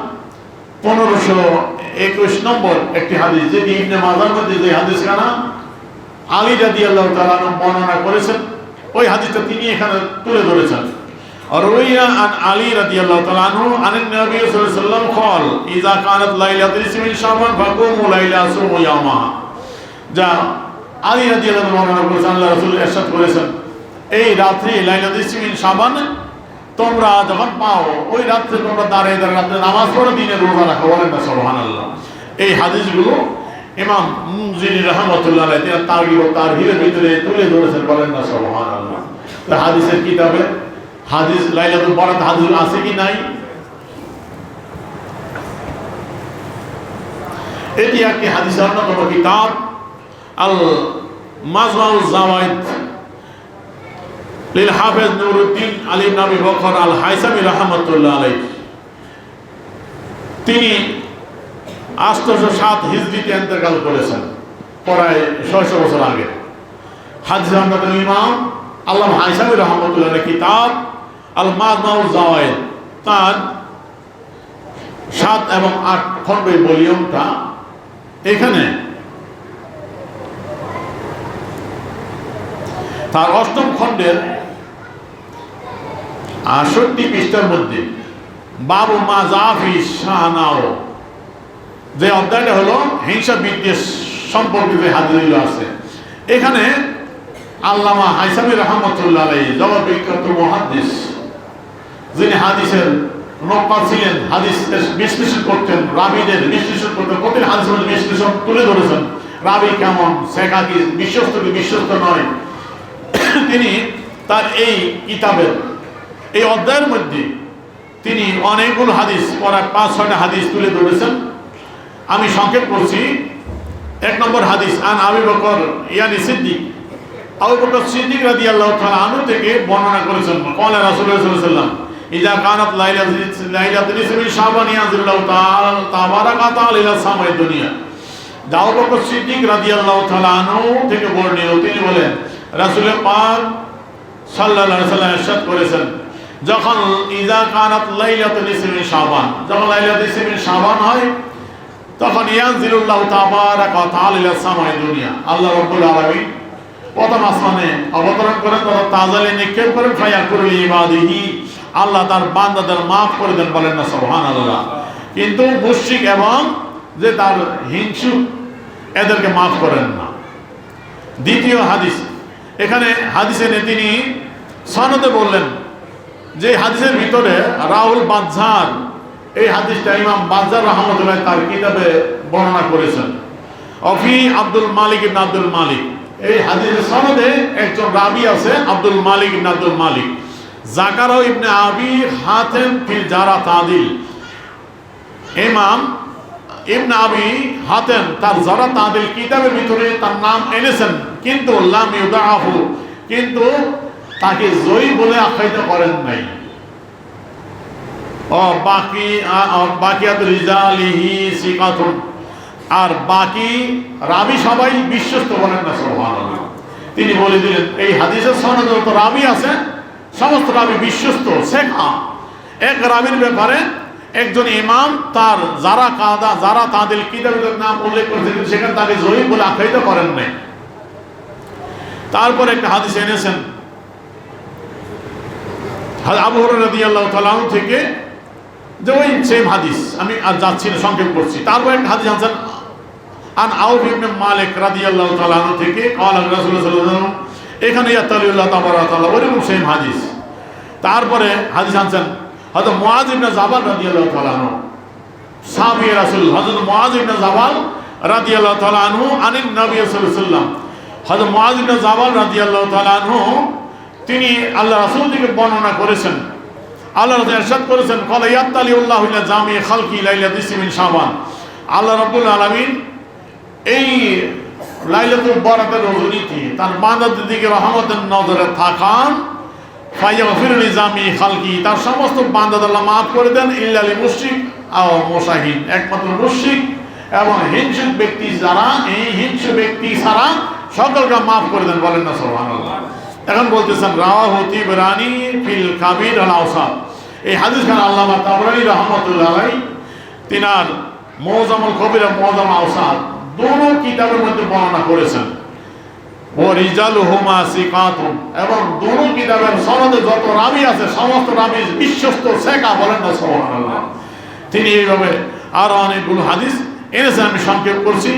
Speaker 1: 1521 নম্বর একটি হাদিস, যেটি ইবনে মাজার মধ্যে যে হাদিসখানা আলী রাদিয়াল্লাহু তাআলা বর্ণনা করেছেন, ওই হাদিসটা তিনি এখানে তুলে ধরেছেন। আর রুইয়া আন আলী রাদিয়াল্লাহু তাআলা আনহু আন নবী সাল্লাল্লাহু আলাইহি ওয়াসাল্লাম قال اذا كانت লাইলাতুল নিসফি মিন শাবান ফাকুমু লাইলা সুমু ইয়ামা, যা আলী রাদিয়াল্লাহু তাআলা বর্ণনা করেছেন, আল্লাহ রাসূল ইরশাদ করেছেন এই রাত্রি লাইলাতুল নিসফি মিন শাবান তোমরা যখন পাও ওই রাত্রে তোমরা দাঁড়িয়ে রাত্রে নামাজ পড়ো, দিনে রোজা রাখো, বলেন না সুবহানাল্লাহ। এই হাদিসগুলো ইমাম মুনজিরি রাহমাতুল্লাহ আলাইহি তার তারগিব ও তারহিবের ভিতরে তুলে ধরেছেন, বলেন না সুবহানাল্লাহ। তো হাদিসের কিতাবে হাদিস লাইলাতুল বরাত হাদিস আছে কি নাই? এটি একটি হাদিসের অন্যতম কিতাব আল মাজমাউজ জাওয়াইদ লিল হাফেজ নুরউদ্দিন আলী ইবনে আবি বকর আল হাইসামি রাহমাতুল্লাহ আলাইহি, তিনি 807 হিজরিতে ইন্তেকাল করেছেন, প্রায় 600 বছর আগে। হাদিসের অন্যতম ইমাম আল্লামা হাইসামি রাহমাতুল্লাহ আলাইহি কিতাব আল মাজমাউজ জাওয়াইদ, তার 7 এবং 8 খন্ড ভলিউমটা, এখানে তার 8ম খণ্ডের 68 পৃষ্ঠার মধ্যে বাবু মাজাফি শানাও, যে অধ্যায়টা হলো হিংসা বিদ্বেষ সম্পর্কিত হাদিসগুলো আছে। এখানে আল্লামা হাইসামি রাহমাতুল্লাহ আলাইহি জগৎবিখ্যাত মুহাদ্দিস, যিনি হাদিসের নক্কা ছিলেন, হাদিস বিশ্লেষণ করতেন, রাবীদের বিশ্লেষণ করতেন, প্রতিটি হাদিসের বিশ্লেষণ তুলে ধরেছেন, রাবী কেমন, সেকা কি বিশ্বস্ত কি বিশ্বস্ত নয়। তিনি তার এই কিতাবের এই অধ্যায়ের মধ্যে তিনি অনেকগুলো হাদিস, প্রায় 5-6টা হাদিস তুলে ধরেছেন। আমি সংক্ষেপ করছি। 1 নম্বর হাদিস, আন আবু বকর ইয়ানি সিদ্দিক, আবু বকর সিদ্দিক রাদিয়াল্লাহু তাআলা আনহু থেকে বর্ণনা করেছেন, ক্বালা রাসূলুল্লাহ সাল্লাল্লাহু আলাইহি ওয়াসাল্লাম ইযা কানাত লাইলাতুল নিসফি শাবান ইয়ানজিলুল্লাহু তাআলা তাবারাকা তাআলা ইলা সামাই দুনিয়া। আবু বকর সিদ্দিক রাদিয়াল্লাহু তাআলা আনহু থেকে বর্ণিত, তিনি বলেন রাসূল পাক সাল্লাল্লাহু আলাইহি ওয়াসাল্লাম ইরশাদ করেছেন, যখন ইযা কানাত লাইলাতুল নিসফি শাবান, যখন লাইলাতুল নিসফি শাবান হয়, তখন ইয়ানজিলুল্লাহু তাবারাকা তাআলা ইলা সামাই দুনিয়া, আল্লাহ রাব্বুল আলামিন প্রথম আসমানে অবতরণ করেন, তখন তাজালে নিক্ষেপ করেন, ফায়াকুরু লিইবাদিহি, আল্লাহ তার বান্দাদের মাফ করে দেন, বলেন না সুবহানাল্লাহ। কিন্তু মুশরিক এবং যে তার হিংসু, এদেরকে মাফ করেন না। দ্বিতীয় হাদিস, এখানে হাদিসে তিনি সনদে বললেন যে হাদিসের ভিতরে রাহুল বাজ্জার, এই হাদিসটা ইমাম বাজ্জার রাহমাতুল্লাহ তার কিতাবে বর্ণনা করেছেন। অফি আব্দুল মালিক ইবনে আব্দুল মালিক, এই হাদিসের সনদে একজন রাবী আছে আব্দুল মালিক ইবনে আব্দুল মালিক। জাকারা ইবনে আবি হাতেম ফিল জারা তাদিল, ইমাম ইবনে আবি হাতেম তার জারা তাদিল কিতাবের ভিতরে তার নাম এনেছেন, কিন্তু লাম ইউদাহু, কিন্তু তাকে জয়ী বলে আখ্যায়িত করেন নাই। ও বাকিয়াতুল রিজালিহি সিকাতুন, আর বাকি রাবী সবাই বিশ্বস্ত, বলেন না সুবহানাল্লাহ। তিনি বলে দিলেন এই হাদিসের সনদে যত রাবী আছে সমস্ত রাবী বিশ্বস্ত, সেকা। এক রাবীর ব্যাপারে একজন ইমাম তার যারা তাদের কিতাবের নাম উল্লেখ করেছেন, সেখানে তাকে জয়ী বলে আখ্যায়িত করেন নাই। তারপর একটা হাদিস এনেছেন আবু হুরায়রা রাদিয়াল্লাহু তাআলা আনহু থেকে, যে ওই সেম হাদিস, আমি আর যাচ্ছি না, সংক্ষেপ করছি। তারপর একটা হাদিস আনছেন আন আউফ ইবনে মালিক রাদিয়াল্লাহু তাআলা আনহু থেকে, ক্বালা রাসূলুল্লাহ সাল্লাল্লাহু আলাইহি ওয়াসাল্লাম, এখানে ইয়াতালিল্লাহু তাবারাকা তাআলা, ওরকম সেম হাদিস। তারপরে হাদিস আনছেন হযরত মুআয ইবনে জাবাল রাদিয়াল্লাহু তাআলা আনহু, সাহাবী রাসূল হযরত মুআয ইবনে জাবাল রাদিয়াল্লাহু তাআলা আনহু আনিন নবী সাল্লাল্লাহু আলাইহি ওয়াসাল্লাম, হযরত মুআয ইবনে জাবাল রাদিয়াল্লাহু তাআলা আনহু তিনি আল্লাহ রাসূল থেকে বর্ণনা করেছেন, আল্লাহ রাসূল ইরশাদ করেছেন, ক্বালা ইয়াতালিল্লাহু ইলা জামি খালকি লাইলাতুল নিসফি শাবান, আল্লাহ রাব্বুল আলামিন এই লাইলাতুল বরাতের রজনীতে তার বান্দাদের দিকে রহমতের নজরে থাকান, ফায়াগফিরু লিজামি খালকি, তার সমস্ত বান্দাদের আল্লাহ মাফ করে দেন, ইল্লা লিল মুশরিক আও মুশাহিন, একমাত্র মুশরিক এবং হিংসুক ব্যক্তি যারা, এই হিংসু ব্যক্তি ছাড়া সকলকে মাফ করে দেন, বলেন না সুবহানাল্লাহ। এখন বলতেছেন রাওয়াহু তিবরানি ফিল কাবির আল আওসাত, এই হাদিস খান আল্লামা তাবরানী রাহমাতুল্লাহ আলাইহি তিনার মুআজ্জামুল কবির এবং মুআজ্জাম আওসাত দুটো কিতাবের মধ্যে বর্ণনা করেছেন। ও রিজালুহুমা সিকাতুন, এবং দুটো কিতাবের সনদে যত রাবী আছে সমস্ত রাবী বিশ্বস্ত, সেকা, বলেন না সুবহানাল্লাহ। তিনি এইভাবে আরো অনেকগুলো হাদিস এনেছেন, আমি সংক্ষেপ করছি।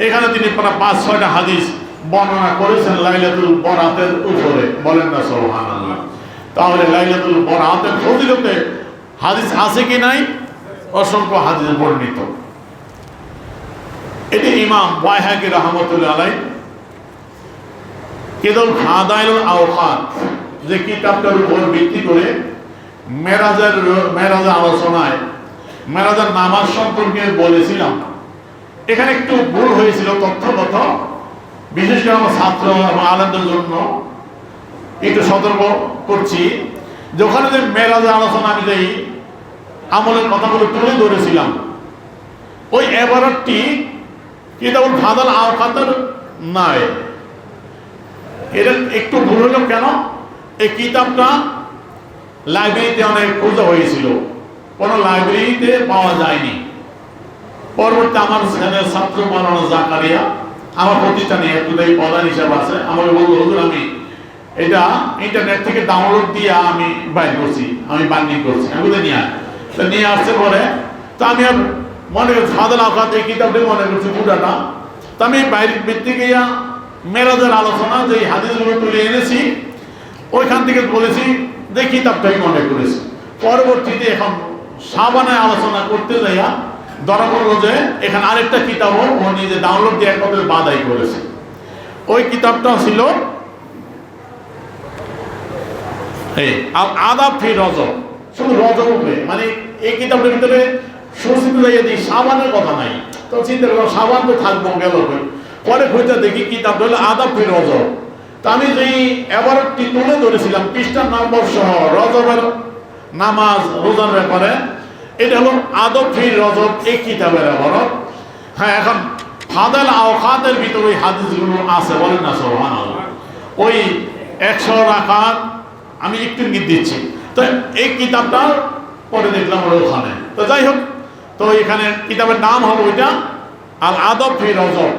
Speaker 1: এখানে তিনি প্রায় 5-6টা হাদিস বর্ণনা করেছেন লাইলাতুল বরাতের উপরে, বলেন না সুবহানাল্লাহ। তাহলে লাইলাতুল বরাতের ফজিলতে হাদিস আছে কি নাই? অসংখ্য হাদিস বর্ণিত। এটি ইমাম বাইহাকি রাহমাতুল্লাহ আলাইহি কিতাবুল ফাদাইলুল আওকাত, যে কিতাবটার উপর ভিত্তি করে মেরাজের আলোচনায় মেরাজের নামাজ সম্পর্কে বলেছিলাম। এখানে একটু ভুল হয়েছিল তথ্যগত, বিশেষ করে আমার ছাত্র এবং আলেমদের জন্য একটু সতর্ক করছি। যে ওখানে যে মেরাজের আলোচনা আমি যেই আমলের কথাগুলো তুলে ধরেছিলাম, ওই এবারটি কিতাবুল ফাদাইল আওকাতের নয়। এটা একটু ভুল হলো কেন? এই কিতাবটা লাইব্রেরিতে অনেক খোঁজা হয়েছিল, কোনো লাইব্রেরিতে পাওয়া যায়নি। পরবর্তী আমার ছেলের ছাত্র মাওলানা জাকারিয়া আমার প্রতিষ্ঠানে একটুটাই প্রধান হিসাবে আছে, আমাকে বলল, হুজুর আমি এটা ইন্টারনেট থেকে ডাউনলোড দিয়ে আমি বাইর করছি, আমি বান্ডিং করছি, আমি তো নিয়ে আসছে পরে। তো আমি আর মনে করছি ফাদাইল আওকাত এই কিতাবটি মনে করছি পুরাটা, তো আমি বাইরের ভিত্তি গিয়া মেরাজের আলোচনা যে হাদিসগুলো তুলে এনেছি ওইখান থেকে বলেছি যে কিতাবটাই মনে করেছি। পরবর্তীতে এখন সাবানে আলোচনা করতে যাইয়া ধরা পড়লো যে এখানে আরেকটা কিতাবও ও নিজে ডাউনলোড দিয়ে একবার বাদাই করেছে। ওই কিতাবটা ছিল এই আদাব ফি রজব, শুধু রজব উপরে, মানে এই কিতাবটার ভিতরে সূচিত যাইয়া দিই সাবানের কথা নাই। তো চিন্তা করলাম সাবান তো থাকবো গেল, পরে খুঁজতে দেখি কিতাবটা হলো আদাব ফি রজব। তা আমি যেই অ্যাওয়ার্ডটি তুলে ধরেছিলাম পৃষ্ঠার নম্বর সহ রজবের নামাজ রোজার ব্যাপারে, এটা হলো আদব ফি রজব এই কিতাবের অ্যাওয়ার্ড। হ্যাঁ, এখন ফাদাল আওকাতের ভিতরে ওই হাদিসগুলো আছে, বলেন না সুবহানাল্লাহ। ওই 100 রাকাত আমি একটু ইঙ্গিত দিচ্ছি। তো এই কিতাবটা পরে দেখলাম ওখানে। তো যাই হোক, তো এখানে কিতাবের নাম হবে ওইটা আল আদব ফি রজব।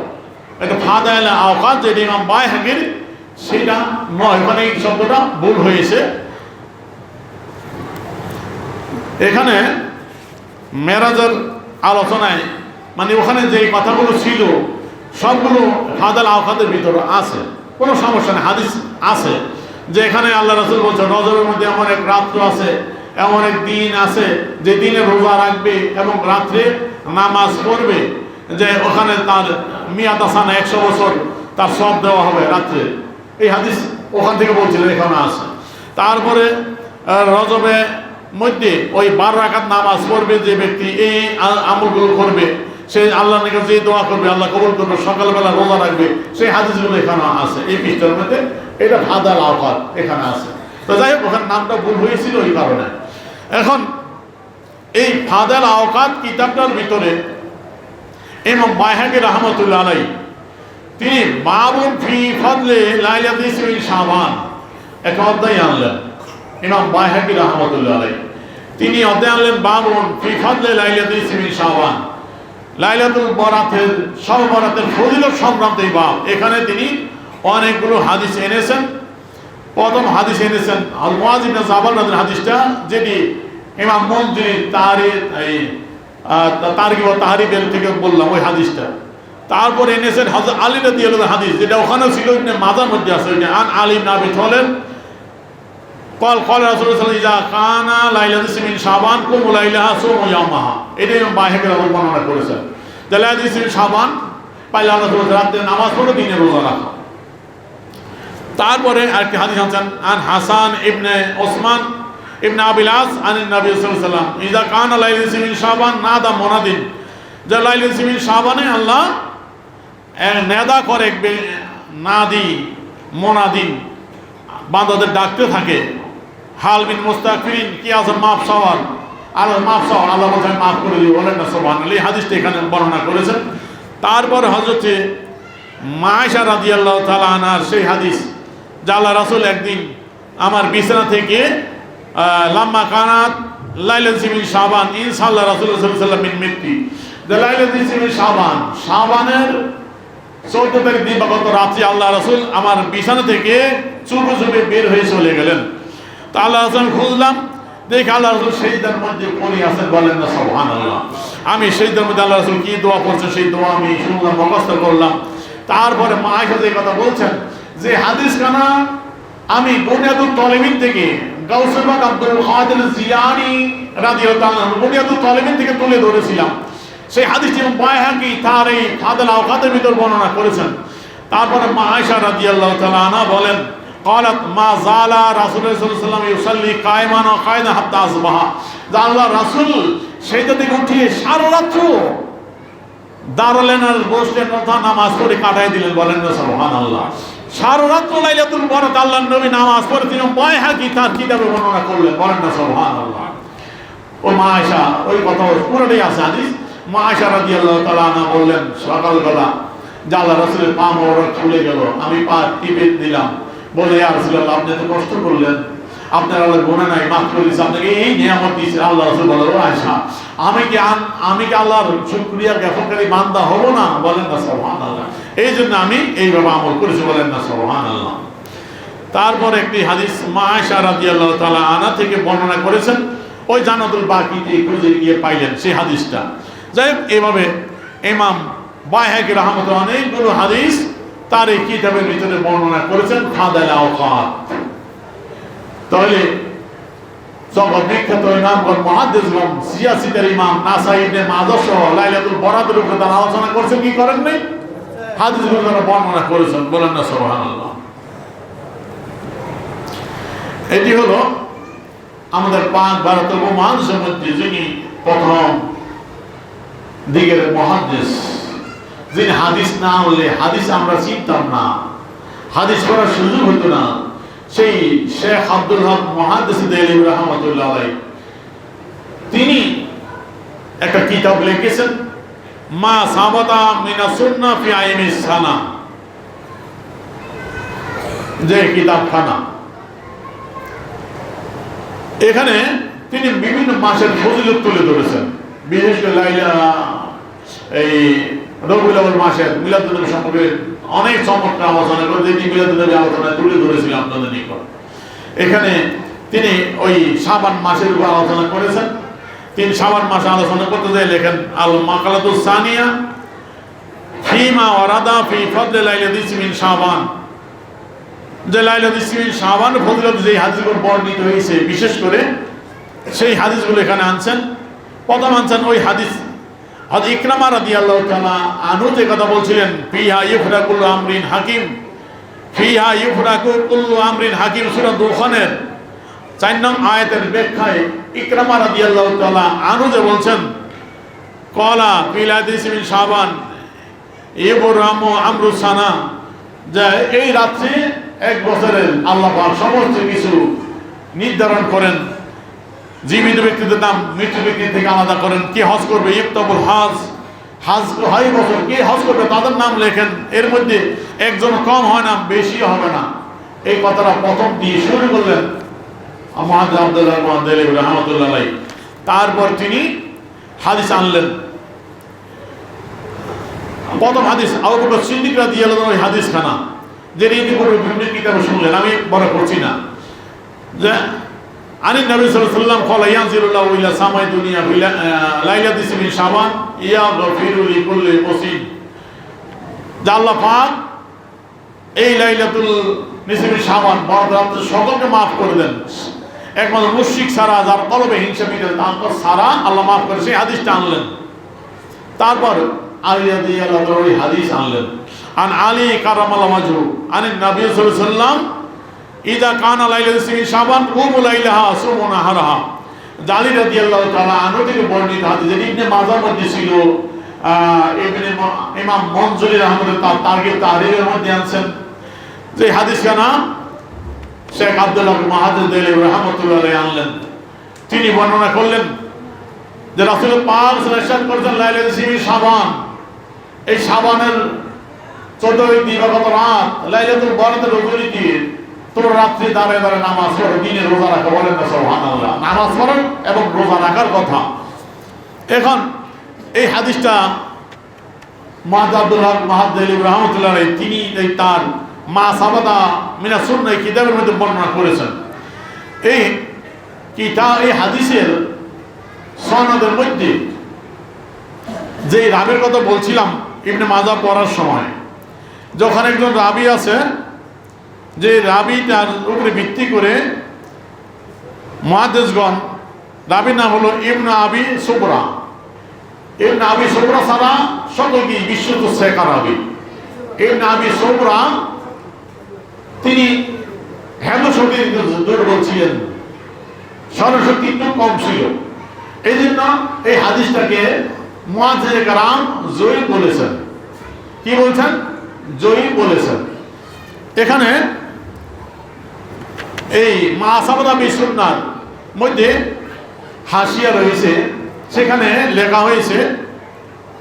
Speaker 1: এটা ফাদাল আওকাত যেটা ইমাম বাইহাকির, সেটা নয়, ওখানে এই শব্দটা ভুল হয়েছে। এখানে মেরাজের আলোচনায় মানে ওখানে যে কথাগুলো ছিল সবগুলো ফাদাল আওকাতের ভিতরে আছে, কোনো সমস্যা নেই, হাদিস আছে যে এখানে আল্লাহ রাসূল বলছেন রজবের মধ্যে এমন এক রাত্র আছে, এমন এক দিন আছে যে দিনে রোজা রাখবে এবং রাত্রে নামাজ পড়বে, যে ওখানে তার মিয়াত আসানা 100 বছর তার সব দেওয়া হবে রাত্রে। এই হাদিস ওখান থেকে বলছিলেন, এখানে আছে। তারপরে রজবে মধ্যে ওই 12 রাকাত নামাজ পড়বে যে ব্যক্তি, এই আমলগুলো করবে, সে আল্লাহর নিকট যে দোয়া করবে আল্লাহ কবুল করবে, সকালবেলা রোজা রাখবে, সেই হাদিসগুলো এখানে আছে এই পৃষ্ঠার মধ্যে। এটা ফাদাল আওকাত এখানে আছে। তো যাই হোক, ওখানে নামটা ভুল হয়েছিল ওই কারণে। এখন এই ফাদাল আওকাত কিতাবটার ভিতরে ইমাম বাইহাকি রাহমাতুল্লাহ আলাইহি তিনি বাবুন ফি ফাদলে লাইলাতুল শাবান একটা অধ্যায় আনলেন। ইমাম বাইহাকি রাহমাতুল্লাহ আলাইহি তিনি অধ্যায় আনলেন বাবুন ফি ফাদলে লাইলাতুল শাবান, লাইলাতুল বরাতের শবে বরাতের ফজিলত সংক্রান্ত এই বাব। এখানে তিনি অনেকগুলো হাদিস এনেছেন। প্রথম হাদিস এনেছেন আল মুআয ইবনে জাবাল রাদিয়াল্লাহু হাদিসটা, যেটি ইমাম মুনজিরি তারগিব ওয়া তাহরিবের থেকে বললাম ওই হাদিসটা। তারপর এনেছেন হযরত আলী রাদিয়াল্লাহু হাদিস, যেটা ওখানেও ছিল, ইবনে মাজার মধ্যে আছে, ওইটা আন আলী ইবনে আবি তালিব قال قال رسول الله صلى الله عليه وسلم اذا كان ليله من شعبان قم ليلها صوم يومها। এটা ইমাম বাইহাকি রাদিয়াল্লাহু বর্ণনা করেছেন যে লাইলাতুল শাবান পাইলা রাতে নামাজ পড়ে দিনে রোজা রাখা। তারপরে আরেকটি হাদিস আছেন আন হাসান ইবনে ওসমান ইবনে আবিল আস আন নবী সাল্লাল্লাহু আলাইহি ওয়াসাল্লাম ইযা কানা লাইলাতুল মিন শাবান নাদা মুনাদিন, যে লাইলাতুল মিন শাবানে আল্লাহ নেদা করে, নাদি মুনাদিন বান্দাদের ডাকতে থাকে, হাল বিন মুস্তাগফিরিন, কি আছে মাফ চাওয়ার, আর মাফ চাওয়ার, আল্লাহ বলেন মাফ করে দিই, বলেন না সুবহানাল্লাহ। এই হাদিসটা এখানে বর্ণনা করেছেন। তারপর হযরতে মা আয়েশা রাদিয়াল্লাহু তাআলা আনহার সেই হাদিস যে আল্লাহ রাসূল একদিন আমার বিছানা থেকে লাম্মা কানাত লাইলাতুল মিন শাবান ইনশাআল্লাহ রাসূলুল্লাহ সাল্লাল্লাহু আলাইহি ওয়াসাল্লাম মিন মিত্তি, যে লাইলাতুল মিন শাবান শাবানের 14 তারিখ দিবাগত রাত্রি আল্লাহ রাসূল আমার বিছানা থেকে চুপে চুপে বের হয়ে চলে গেলেন। তা আল্লাহ রাসূল খুঁজলাম, দেখি আল্লাহ রাসূল সেজদার মধ্যে পড়ে আছেন, বলেন না সুবহানাল্লাহ। আমি সেজদার মধ্যে আল্লাহ রাসূল কি দোয়া করছেন সেই দোয়া আমি শুনলাম, মুখস্থ করলাম। তারপরে মা আয়েশা যে কথা বলছেন যে হাদিস কানা আমি বুনিয়াদুত তালিবিন থেকে গাউসুল বাগ আব্দুল কাদের জিলানী রাদিয়াল্লাহু তাআলা বুনিয়াদুত তালিবিন থেকে তুলে ধরেছিলাম। সেই হাদিসটি বাইহাকি তার এই ফাদাল আওকাতের ভিতর বর্ণনা করেছেন। তারপরে মা আয়েশা রাদিয়াল্লাহু তাআলা আনহা বলেন قالت ما زال رسول الله صلى الله عليه وسلم يصلي قائما وقائدا حتى اصبح, যে আল্লাহ রাসূল সেটা থেকে উঠিয়ে সারা রাত্র দাঁড়ালেন আর বসলেন অথবা নামাজ পড়ে কাটাই দিলেন, বলেন না সুবহানাল্লাহ। সারা রাত্র লাইলাতুল বরাত আল্লাহর নবী নামাজ পড়ে তিনি বাইহাকি তার কিতাবে বর্ণনা করলেন, বলেন না সুবহানাল্লাহ। ও মা আয়েশা ওই কথা পুরোটাই আছে হাদিস। মা আয়েশা রাদিয়াল্লাহু তাআলা আনহা বললেন সকালবেলা যে আল্লাহ রাসূলের পা মোবারক খুলে গেল, আমি পা টিপে দিলাম, বলে ইয়া রাসূলুল্লাহ আপনি তো কষ্ট করলেন, আপনার আল্লাহ গুনাহ নাই, মাফ করে দিয়েছে, আপনাকে এই নিয়ামত দিয়েছে। আল্লাহ রাসূল বলে ও আয়েশা আমি কি আল্লাহর শুকরিয়া জ্ঞাপনকারী বান্দা হব না, বলেন না সুবহানাল্লাহ। এই জন্য আমি এইভাবে আমল করেছি, বলেন না সুবহানাল্লাহ। তারপর একটি হাদিস মা আয়েশা রাদিয়াল্লাহু তাআলা আনহা থেকে বর্ণনা করেছেন, ওই জান্নাতুল বাকিতে খুঁজে গিয়ে পাইলেন সেই হাদিসটা। যাই হোক, এইভাবে ইমাম বাইহাকি রাহমাতুল্লাহ অনেকগুলো হাদিস তার এই কিতাবের ভিতরে বর্ণনা করেছেন ফাদাইল আওকাত। তাহলে জগৎ বিখ্যাত ইমামগণ মুহাদ্দিসগণ সিয়াসিদের ইমাম নাসাই ইবনে মাজাহ সহ লাইলাতুল বরাতের উপরে তারা আলোচনা করছেন, কি করেন নাই? হাদিসগুলো তারা বর্ণনা করেছেন, বলেন না সুবহানাল্লাহ। এটি হলো আমাদের পাক ভারতের উপমহাদেশের মধ্যে যিনি প্রথম দিকের মুহাদ্দিস, যিনি হাদিস না হলে হাদিস আমরা চিনতাম না, হাদিস পড়ার সুযোগ হতো না, সেই শেখ আব্দুল হক মুহাদ্দিস দেহলভী রাহমাতুল্লাহ আলাইহি তিনি একটা কিতাব লিখেছেন মা সাবাতা মিনাস সুন্নাহ ফি আইমিস সানা, যে কিতাবখানা। এখানে তিনি বিভিন্ন মাসের ফজিলত তুলে ধরেছেন, বিশেষ করে এই রবিউল আউয়াল মাসের মিলাদুন নবী সম্পর্কে অনেক চমৎকার আলোচনা করে, যেটি মিলাদুন নবী আলোচনায় তুলে ধরেছিলেন আপনাদের নিকট। এখানে তিনি ওই শাবান মাসের উপর আলোচনা করেছেন। তিনি শাবান মাসে আলোচনা করতে যেয়ে লেখেন আল মাকালাতুস সানিয়া ফিমা ওয়ারাদা ফি ফাদল লাইলাতিস মিন শাবান, যে লাইলাতুস মিন শাবান ফজিলত যে হাদিসগুলো বর্ণিত হয়েছে বিশেষ করে সেই হাদিসগুলো এখানে আনছেন। প্রথম আনছেন ওই হাদিস হযরত ইকরামা রাদিয়াল্লাহু তাআলা আনহু যে কথা বলছিলেন ফিহা ইফরাকুল আমরিন হাকিম, ফিহা ইফরাকু কুল্লু আমরিন হাকিম, সূরা দুখানের 4 নং আয়াতের ব্যাখ্যায় ইকরামা রাদিয়াল্লাহু তাআলা আনহু যে বলছেন ক্বালা ফি লাইলাতিস মিন শাবান ইবরামু আমরু সানা, যে এই রাত্রে এক বছরের আল্লাহ পাক সমস্ত কিছু নির্ধারণ করেন, জীবিত ব্যক্তিদের নাম মৃত্যু ব্যক্তি থেকে আলাদা করেন, কে হজ করবে ইকতাবুল হজ, হজ হয় বছর কে হজ করবে তাদের নাম লেখেন, এর মধ্যে একজন কম হয় না বেশি হবে না। এই কথাটা প্রথম দিয়ে শুরু করলেন মুহাদ্দিস আব্দুল্লাহ মুহাদ্দিস রাহমাতুল্লাহ আলাইহি। তারপর তিনি হাদিস আনলেন। প্রথম হাদিস আবু বকর সিদ্দিক রাদিয়াল্লাহু আনহু হাদিস খানা, যে রীতি করে বিভিন্ন কিতাবে শুনলেন, আমি বড় করছি না, যে আনি নবী সাল্লাল্লাহু আলাইহি ওয়াসাল্লাম ক্বালা ইয়ানজিলুল্লাহু ইলা সামাই দুনিয়া লাইলাতিস মিন শাবান ইয়াগফিরু লিকুল্লি মুসিব, যে আল্লাহ পাক এই লাইলাতুল নিসফি শাবান বরাত রাতে সকলকে maaf করে দেন, একমাত্র মুশরিক ছাড়া, যার কলবে হিংসা বিদ্যে তার ছাড়া আল্লাহ maaf করে। সেই হাদিসটা আনলেন। তারপর আলী রাদিয়াল্লাহু আনহু ওই হাদিস আনলেন আন আলী কারামাল্লাহু ওয়াজহু আনি নবী সাল্লাল্লাহু আলাইহি ওয়াসাল্লাম ইদা কানা লাইলাতুল শাবান কুমু লাইলাহা সুমু নাহারাহা, আলী রাদিয়াল্লাহু তাআলা আনহু থেকে বর্ণিত হাদিস, ইবনে মাজাহ মধ্যে ছিল, ইমাম মনজুরি রাহমাতুল্লাহ তার তারগিব তাহরিরের মধ্যে আনছেন। যে হাদিসের নাম শেখ আব্দুল্লাহ মুহাদ্দিস দেহলভী রাহমাতুল্লাহ আলাইহি আনলেন। তিনি বর্ণনা করলেন যে রাসূল পাক সাল্লাল্লাহু আলাইহি ওয়াসাল্লাম করেছেন লাইলাতুল শাবান, এই শাবানের 14 দিবাগত রাত লাইলাতুল বরাতের রজনীতে তোমরা রাত্রি দাঁড়িয়ে দাঁড়িয়ে নামাজ পড়ো, দিনে রোজা রাখো, বলেন না সুবহানাল্লাহ। নামাজ পড়েন এবং রোজা রাখার কথা। এখন এই হাদিসটা মুহাদ্দিস আব্দুল হক মুহাদ্দিস রাহমাতুল্লাহ আলাইহি তিনি তার মা সাবাতা মিনাস সুন্নাহ কিতাবের মধ্যে বর্ণনা করেছেন। এই কিতাব এই হাদিসের সনদের মধ্যে যে রাবের কথা বলছিলাম ইবনে মাজাহ পড়ার সময়, যখন একজন রাবি আছে, যে রাবিটার উপরে ভিত্তি করে মুহাদ্দিসগণ, রাবির নাম হলো ইবনে আবি সুবরা। ইবনে আবি সুবরা ছাড়া সকলকে বিশ্বত শেখা রাবি। ইবনে আবি সুবরা তিনি হেমশক্তির দুর্বল ছিলেন, স্মরণশক্তি একটু কম ছিল। এই জন্য এই হাদিসটাকে মুহাদ্দিসে কেরাম জয়ীফ বলেছেন। কি বলছেন? জয়ীফ বলেছেন। এখানে এই মা সাবাতা মিন সুন্নাহর মধ্যে হাসিয়া রয়েছে, সেখানে লেখা হয়েছে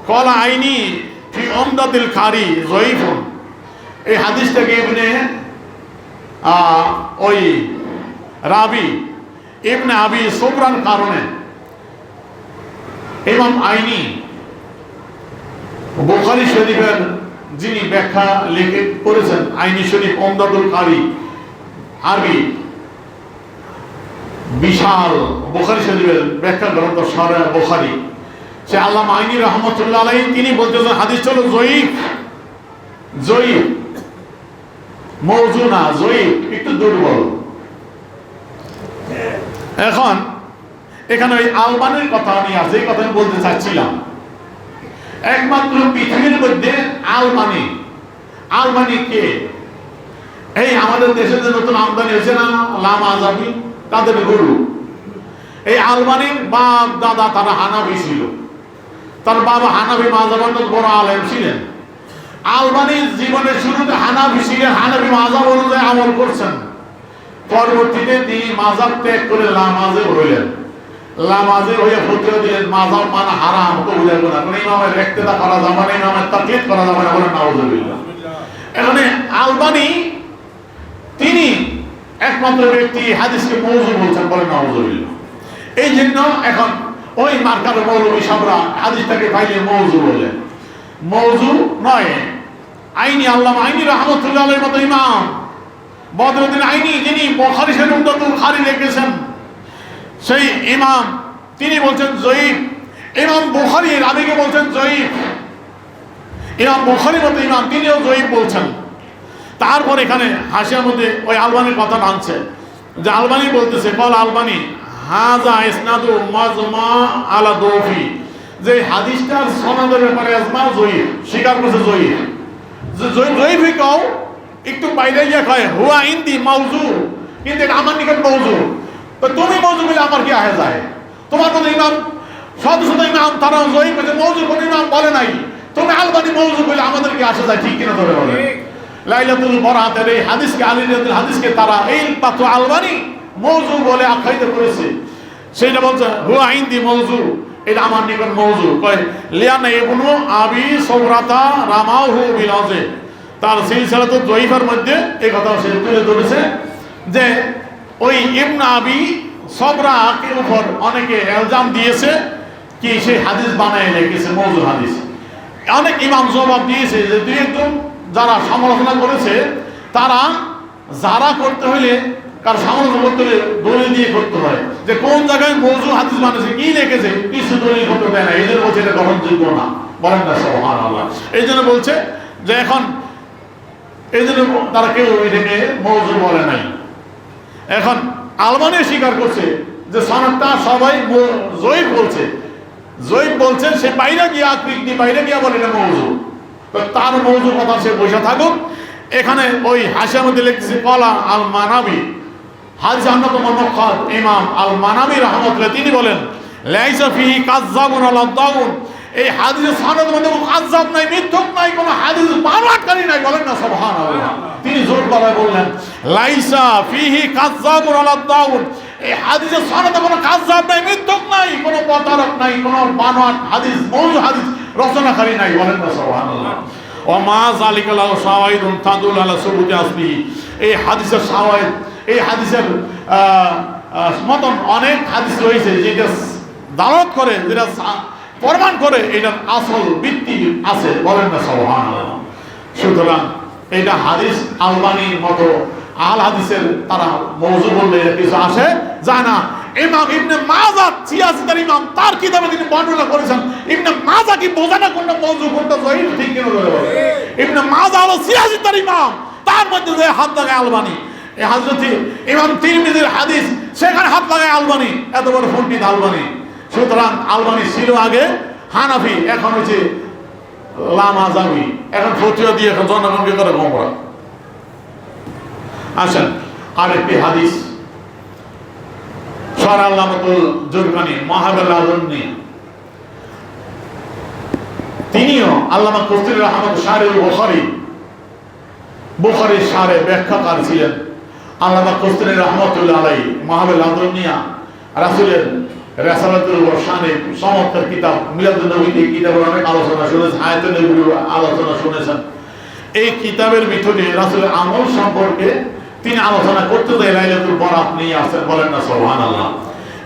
Speaker 1: ক্বালা আইনি ফি উমদাতিল কারি জয়ীফুন। এই হাদিসটাকে ইবনে ওই রাবি ইবনে আবি সুবরার কারণে ইমাম আইনি বুখারী শরীফের যিনি ব্যাখ্যা লিখে করেছেন, আইনি শরীফ উমদাতুল কারি আরবি বিশাল বুখারী শরীফের ব্যাখ্যা গ্রন্থ সারা বুখারী, সে আল্লামা আইনি রহমতুল্লাহ আলাইহি তিনি বলতেছেন হাদিস হলো জয়ীফ, জয়ীফ, মওযু না, জয়ীফ, একটু দুর্বল। এখন এখানে ওই আলবানির কথা আমি আছে, এই কথা আমি বলতে চাচ্ছিলাম। একমাত্র পৃথিবীর মধ্যে আলবানি, আলবানি কে? এই আমাদের দেশে যে নতুন আমদানি হয়েছে না লামা আজামি, তাদের গুরু। এই আলবানির বাপ দাদা তারা হানাফি ছিল, তার বাবা হানাফি মাযহাবের বড় আলেম ছিলেন। আলবানির জীবনের শুরুতে হানাফি ছিলেন, হানাফি মাযহাব অনুযায়ী আমল করছেন। পরবর্তীতে তিনি মাযহাব ত্যাগ করে লামাযেব হইলেন। লামাযেব হয়ে ফতোয়া দিলেন মাযহাব মানা হারাম, কবুল হবে না, কোন ইমামের ইক্তেদা করা যাবে না, ইমামের তাকলিদ করা যাবে না, বলেন নাউযুবিল্লাহ। এখানে আলবানি তিনি একমাত্র ব্যক্তি হাদিসকে মওযু বলছেন, বলেন নাউযুবিল্লাহ। এই জন্য এখন ওই মার্কার মৌলবী সাহরা হাদিসটাকে পাইলে মওযু বলেন। মওযু নয়, আইনি আল্লামা আইনি রহমতুল্লাহ আলাইহির মতো ইমাম বদরুদ্দিন আইনি, যিনি বুখারী শরীফ উমদাতুল কারী লিখেছেন, সেই ইমাম তিনি বলছেন জয়ীফ। ইমাম বুখারী রাবিকে বলছেন জয়ীফ। ইমাম বুখারীর মতো ইমাম তিনিও জয়ীফ বলছেন। তারপর এখানে হাসিয়ার মধ্যে ওই আলবানির কথা আনছে, যে আলবানি বলতেছে কল আলবানি হাজা ইসনাদু মাজমা আলা দৌফি, যে হাদিসটার সনদের ব্যাপারে আজমা জয়ীফ, স্বীকার করছে জয়ীফ। জয়ীফ কও একটু বাইরে গিয়ে কয় হুয়া ইনদি মাওযু, কিন্তু এটা আমার নিকট মওযু। তো তুমি মওযু বলে আমার কি আহে যায়? তোমার মতো ইমাম শত শত ইমাম তারা জয়ীফ বলে, মওযু কোন ইমাম বলে নাই, তুমি আলবানি মওযু বলে আমাদের কি আসে যায়? ঠিক কিনা ধরে বলে। লাইলাতুল বরাতের এই হাদিসকে, আলিলাতুল হাদিসকে তারা এই পাত্র আলবানি মওযু বলে আখ্যায়িত করেছে। সেইটা বলছে হুয়া ইনদি মাওযু, এটা আমার নিকট মওযু। কয় লিয়ানা ইবনু আবি সওরাতা রামাহু বিল আযে, তার সিলসিলাতুল যায়ীফের মধ্যে এই কথা সে তুলে ধরেছে যে ওই ইবনে আবি সবরাকে উপর অনেকে ইলজাম দিয়েছে কি সে হাদিস বানায় লিখেছে মওযু হাদিস। অনেক ইমাম জবাব দিয়েছে যে দুই একজন যারা সমালোচনা করেছে, তারা যারা করতে হইলে কার সমালোচনা করতে হলে দলিল দিয়ে করতে হয়, যে কোন জায়গায় মওযু হাদিস বানিয়েছে, কি লিখেছে, কিছু দলিল করতে দেয় না, এদের বলছে এটা গ্রহণযোগ্য না, বলেন না সুবহানাল্লাহ। এই জন্য বলছে যে এখন এই জন্য তারা কেউ এটাকে মওযু বলে নাই। এখন আলবানি স্বীকার করছে যে সনদটা সবাই জয়ীফ বলছে, জয়ীফ বলছেন, সে বাইরে গিয়ে আকৃতি বাইরে গিয়ে বলে এটা মওযু। তো তার মওযু কথা সে বসে থাকুক। এখানে ওই হাসিয়ার মধ্যে লিখছে কলা আল মানাবি, হাদিস অন্যতম মুখ্যাত ইমাম আল মানাবি রাহমাতুল্লাহ, তিনি বলেন লাইসা ফিহি কাযযাবুন ওয়ালা দাউন, এই হাদিসের সনদের মধ্যে কোনো কাযযাব নাই, মিথ্যক নাই, কোনো হাদিস বানোয়াটকারী নাই, বলেন না সুবহানাল্লাহ। তিনি জোর গলায় বললেন লাইসা ফিহি কাযযাবুন ওয়ালা দাউন, এই হাদিসের সনদে কোনো কাযযাব নাই, মিথ্যক নাই, কোনো প্রতারক নাই, কোনো বানোয়াট হাদিস মওযু হাদিস রচনাকারী নাই, বলেন না সুবহানাল্লাহ। ওয়া মা যালিকা লাহু শাওয়াহিদুন তাদুল আলা সুবুতি আসবিহি, এই হাদিসের শাওয়াহিদ, এই হাদিসের মতন অনেক হাদিস রয়েছে যেটা দালালত করে, যেটা প্রমাণ করে এটার আসল ভিত্তি আছে, বলেন না সুবহানাল্লাহ। সুতরাং এটা হাদিস আলবানির মতো আল হাদিসের তারা মওযু বললে এটা কিছু আসে যায় না। ইমাম ইবনে মাজা 86 ইমাম, তার কিতাবে তিনি বর্ণনা করেছেন ইবনে মাজা কি বোঝে না কোনটা মওযু কোনটা জয়ীফ, ঠিক কিনা বলে বলে। ইবনে মাজা হলো 86 ইমাম, তার মধ্যে যে হাত লাগায় আলবানি, এই হযরত ইমাম তিরমিজির হাদিস, সেখানে হাত লাগায় আলবানি, এত বড় পণ্ডিত আলবানি। সুতরাং আলবানি ছিল আগে হানাফি, এখন হচ্ছে লামাযাবি, এখন ফতোয়া দিয়ে এখন জনগণকে করে গোমরা। আসেন আরেকটি হাদিস, শরহ আল্লামাতুল জুরকানি মাহাবুল আযমি, তিনিও আল্লামা কুস্তুরী রাহমাত শারিহুল বুখারী, বুখারীর শারে ব্যাখ্যাকার ছিলেন আল্লামা কুস্তুরী রাহমাতুল্লাহ আলাইহি। মাহাবুল আযমি রাসূলের রিসালাতুল ওয়াশানে চমৎকার কিতাব, মিলাদুন নবীতে কিতাবের অনেক আলোচনা শুনেছেন, আয়াতুন নবীর আলোচনা শুনেছেন। এই কিতাবের ভিতরে রাসূলের আমল সম্পর্কে তিনি আলোচনা করতে যায়, লাইলাতুল বরাত নিয়ে আসেন, বলেন না সুবহানাল্লাহ।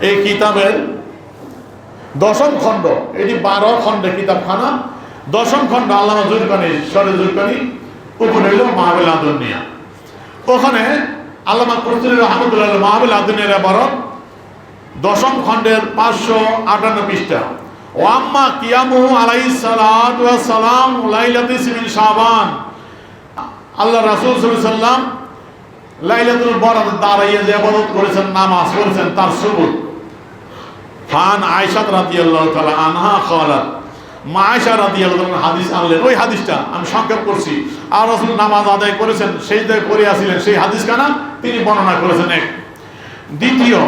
Speaker 1: এই কিতাবের 10ম খণ্ড, এটি 12 খণ্ডের কিতাবখানা, 10ম খণ্ড আল্লামা জুরকানি, শরহ জুরকানি, উপরে হইল মাহাবুল আযমি। ওখানে আল্লামা কুস্তুরী রাহমাতুল্লাহ আলাইহি মাহাবুল আযমির বরং 10ম খণ্ডের 558 পৃষ্ঠা, ওয়া আম্মা কিয়ামুহু আলাইহিস সালাতু ওয়াস সালাম লাইলাতুল মিন শাবান, আল্লাহ রাসূল সাল্লাল্লাহু আলাইহি ওয়াসাল্লাম লাইলাতুল বরাতে দাঁড়িয়ে যে ইবাদত করেছেন, নামাজ পড়েছেন, তার সুবুত। ফান আয়েশা রাদিয়াল্লাহু তাআলা আনহা ক্বালাত, মা আয়েশা রাদিয়াল্লাহু তাআলা হাদিস আনলেন, ওই হাদিসটা আমি সংক্ষেপ করছি। আর রাসূল নামাজ আদায় করেছেন, সেজদায় পড়ে আছিলেন, সেই হাদিস কানা তিনি বর্ণনা করেছেন। এক দ্বিতীয়,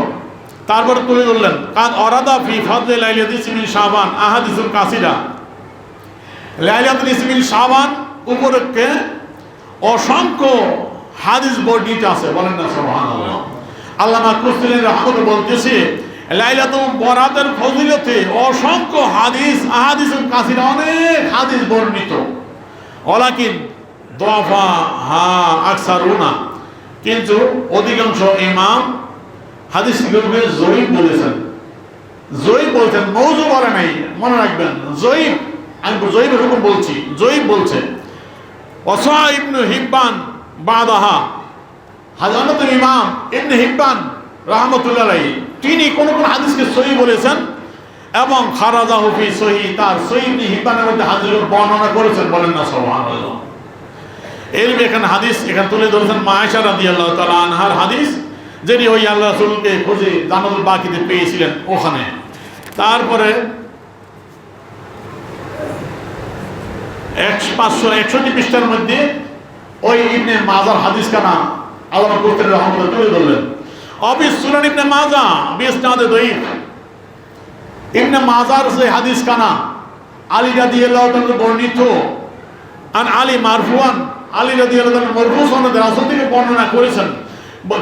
Speaker 1: তারপর তুলে ধরলেন কাদ অরাদা ফি ফাদলি লাইলাতুল মিন শাবান আহাদিসুল কাসিরা, লাইলাতুল মিন শাবান উপলক্ষে অসংখ্য হাদিস বর্ণিত আছে, বলেন না সুবহানাল্লাহ। আল্লামা কুসতুলি রাহমাতুল্লাহ বলতেছে লাইলাতুল বরাতের ফজিলতে অসংখ্য হাদিস আহাদিসুল কাসিরা, অনেক হাদিস বর্ণিত। ওয়ালাকিন দাফা হা আকসারুনা, কিন্তু অধিকাংশ ইমাম হাদিসগুলোকে জয়ীফ বলেছেন। জয়ীফ বলছেন, মৌজু বলে নাই, মনে রাখবেন। জয়ীফ, আমি জয়ীফের হুকুম বলছি, জয়ীফ বলছে। ওয়াসা ইবনে হিব্বান বাদাহা, হযরত ইমাম ইবনে হিব্বান রাহমাতুল্লাহ আলাইহি তিনি কোন কোন হাদিসকে সহিহ বলেছেন এবং খারাজাহু ফি সহিহ, তার সহিহ ইবনে হিব্বানের মধ্যে হাদিসগুলো বর্ণনা করেছেন, বলেন না সুবহানাল্লাহ। এর এখানে হাদিস এখানে তুলে ধরেছেন মা আয়েশা রাদিয়াল্লাহু তাআলা আনহার হাদিস, যিনি ওই আল্লাহ রাসূলকে খুঁজে জান্নাতুল বাকিতে পেয়েছিলেন ওখানে। তারপরে 561 পৃষ্ঠার মধ্যে ওই ইবনে মাজার হাদিস কানা আল্লামা কুসতুলি রাহমাতুল্লাহ তুলে ধরলেন। অবি সুনান ইবনে মাজা বিসনাদে দঈফ, ইবনে মাজার যে হাদিস কানা আলী রাদিয়াল্লাহু তাআলা বর্ণিত, আন আলী মারফুআন, আলী রাদিয়াল্লাহু তাআলা মারফু সনদে রাসূল থেকে বর্ণনা করেছেন।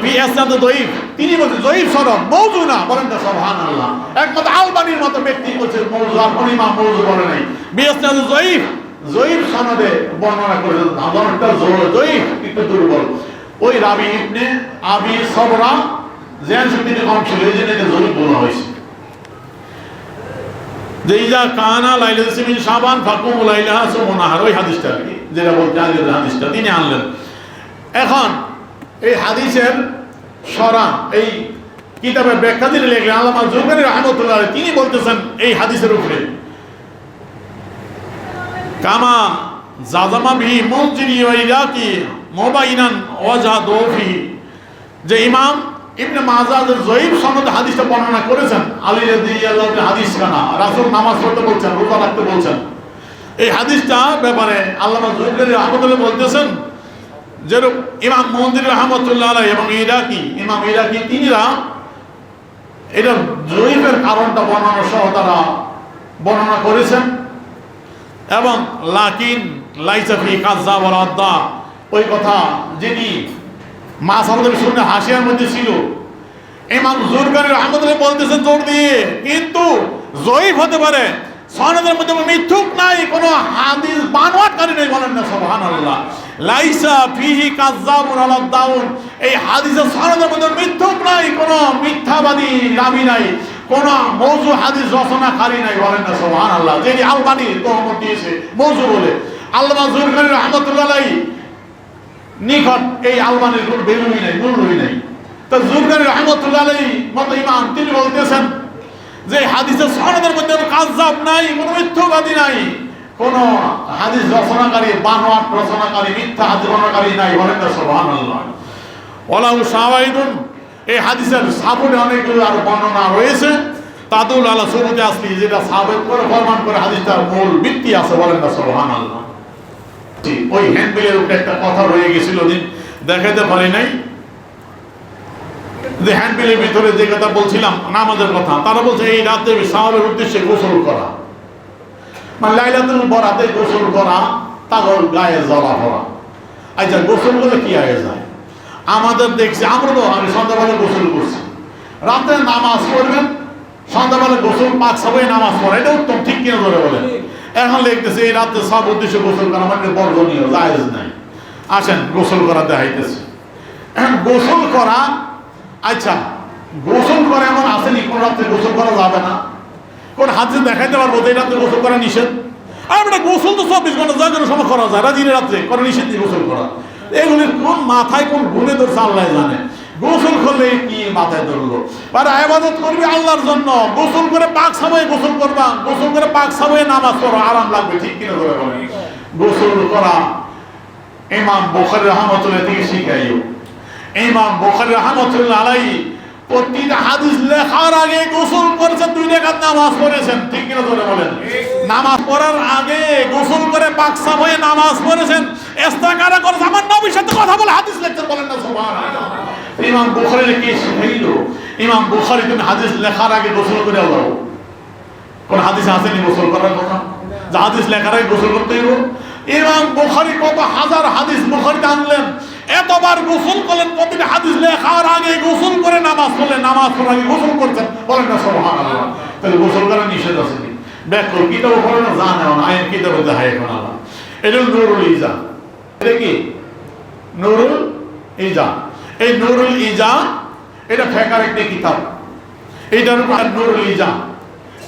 Speaker 1: বিসনাদে দঈফ, তিনি বলেন দঈফ সনদ, মওযু না, বলেন না সুবহানাল্লাহ। একমাত্র আলবানীর মতো ব্যক্তি বলছে মওযু, আর কোন ইমাম মওযু বলে নাই। বিসনাদে দঈফ, জয়ীফ সনদে বর্ণনা করেছেন, ধরনটা জয়ীফ, একটু দুর্বল। ওই রাবি ইবনে আবি সবরা জেন শক্তিতে কম ছিল, এই জন্য এটা জয়ীফ বলা হয়েছে। যে ইজা কানা লাইলাতুল মিন শাবান ফাকুম লাইলাহা সুমনাহার, ওই হাদিসটা যেটা বলতে আগে হাদিসটা তিনি আনলেন। এখন এই হাদিসের সরা এই কিতাবের ব্যাখ্যা দিলে লিখলেন আল্লামা জুরকানি রাহমাতুল্লাহ আলাইহি, তিনি বলতেছেন এই হাদিসের উপরে কামা জাজামা বিহি মুনজিরি ওয়া ইরাকি মুবাইনান ওয়াজাদু ফি, যে ইমাম ইবনে মাজাহ জয়ীফ সনদে হাদিসটা বর্ণনা করেছেন, আলী রাদিয়াল্লাহু তাআলা হাদিস কানা রাসূল নামাজ পড়তে বলছেন, রোজা রাখতে বলছেন। এই হাদিসটা ব্যাপারে আল্লামা জুরকানি রাহমাতুল্লাহ বলতেছেন যে ইমাম মুনজিরি রাহমাতুল্লাহ আলাইহি এবং ইমাম ইরাকি তিনিরা এটা জয়ীফের কারণটা বর্ণনা সহ তারা বর্ণনা করেছেন। এবং লাকিন লাইসা ফি কাযযাব ওয়াল আদা, ওই কথা যিনি মা সামদের শুনে হাসিয়ার মধ্যে ছিল, ইমাম জুরকানি রাহমাতুল্লাহ বলতেছেন জোর দিয়ে, কিন্তু জয়ীফ হতে পারে, সনদের মধ্যে মিথ্যুক নাই, কোনো হাদিস বানোয়াটকারী নেই, বলেন না সুবহানাল্লাহ। লাইসা ফিহি কাযযাবুন ওয়ালা দাউন, এই হাদিসের সনদের মধ্যে মিথ্যুক নাই, কোনো মিথ্যাবাদী রাবী নাই, কোন মওযু হাদিস রচনাকারী নাই, বলেন না সুবহানাল্লাহ। যিনি আলবানী তহমত দিয়েছে মওযু বলে, আল্লামা জুরকানি রাহমাতুল্লাহ আলাইহি নিকট এই আলবানীর কোনো বেলুই নাই, মূল্যই নাই। তো জুরকানি রাহমাতুল্লাহ আলাইহি মত ইমাম তিনি বলতেছেন যে হাদিসের সনদের মধ্যে কাযযাব নাই, কোনো মিথ্যাবাদী নাই, কোন হাদিস রচনাকারী বানোয়াট রচনাকারী মিথ্যা হাদিস রচনাকারী নাই, বলেন না সুবহানাল্লাহ। ওয়ালাহু শাওয়াহিদুন, এই হাদিসের সাবুনে অনেকগুলো আর বর্ণনা রয়েছে, তাদুল আলা সুবুতি আসলি, যেটা সাবেত করে প্রমাণ করে হাদিসটার মূল ভিত্তি আছে, বলেন না সুবহানাল্লাহ। ওই হ্যান্ডবিলের উপরে একটা কথা রয়ে গেছিল, দিন দেখাতে পারি নাই, যে হ্যান্ডবিলের ভিতরে যে কথা বলছিলাম নামাজের কথা, তারা বলছে এই রাতে সাহাবের উদ্দেশ্যে গোসল করা, মানে লাইলাতুল বরাতে গোসল করা, তাগর গায়ে জ্বালা পড়া। আচ্ছা, গোসল করলে কি আগে যায়? আমাদের দেখছি, আমরা তো আমি সন্ধ্যাবেলা গোসল করছি, রাতে নামাজ পড়বেন, সন্ধ্যাবেলা গোসল পাক সবাই নামাজ পড়ে, এটা উত্তম, ঠিক কিনা ধরে বলেন। এখন লিখতেছে এই রাতে সব উদ্দেশ্যে গোসল করা মানে বর্জনীয়, জায়েজ নাই। আসেন গোসল করা দেখাইতেছে। এখন গোসল করা, আচ্ছা গোসল করা এমন আসেনি কোন রাত্রে গোসল করা যাবে না, কোন হাতে দেখাইতে পারবো যে এই রাত্রে গোসল করা নিষেধ? আর বেটা গোসল তো 24 ঘন্টা যা কোনো সময় করা যায়, দিনের রাত্রে করে নিষেধ গোসল করা। এগুলির কোন মাথায় কোন গুণে ধরছে আল্লাহ জানে। গোসল করলে কি মাথায় ধরলো? আর ইবাদত করবি আল্লাহর জন্য, গোসল করে পাক সাবাই গোসল করবা, গোসল করে পাক সাবাই নামাজ পড়ো, আরাম লাগবে, ঠিক কিনা করে বলেন? গোসল করা ইমাম বুখারী রাহমাতুল্লাহ থেকে শিখাইও। ইমাম বুখারী রাহমাতুল্লাহ আলাইহি প্রতিটা হাদিস লেখার আগে গোসল করেছেন, 2 রাকাত নামাজ পড়েছেন, ঠিক কিনা করে বলেন? নামাজ পড়ার আগে গোসল করে পাক সাবাই নামাজ পড়েছেন, ইস্তেকারা করেছেন, আমার নবীর সাথে কথা বলে হাদিস লিখতেন, বলেন না সুবহানাল্লাহ। ইমাম বুখারী কি শিখাইলো? ইমাম বুখারী তুমি হাদিস লেখার আগে গোসল করে দাও। কোন হাদিস আসেনি গোসল করার কথা? যে হাদিস লেখার আগে গোসল করতে হইব? ইমাম বুখারী কত হাজার হাদিস বুখারীতে আনলেন, এতবার গোসল করলেন, প্রতিটা হাদিস লেখার আগে গোসল করে নামাজ পড়লেন, নামাজ পড়ার আগে গোসল করছেন, বলেন না সুবহানাল্লাহ। তাহলে গোসল করা নিষেধ আছে কি? দেখো কিতাব পড়ে না, জানে না, আইন কিতাবে দেখায় এখন আল্লাহ। এটা নুরুল ইজা। এটা কি? নুরুল ইজা। এই নুরুল ইজা এটা ফিকহের একটা কিতাব। এইটার উপর নুরুল ইজা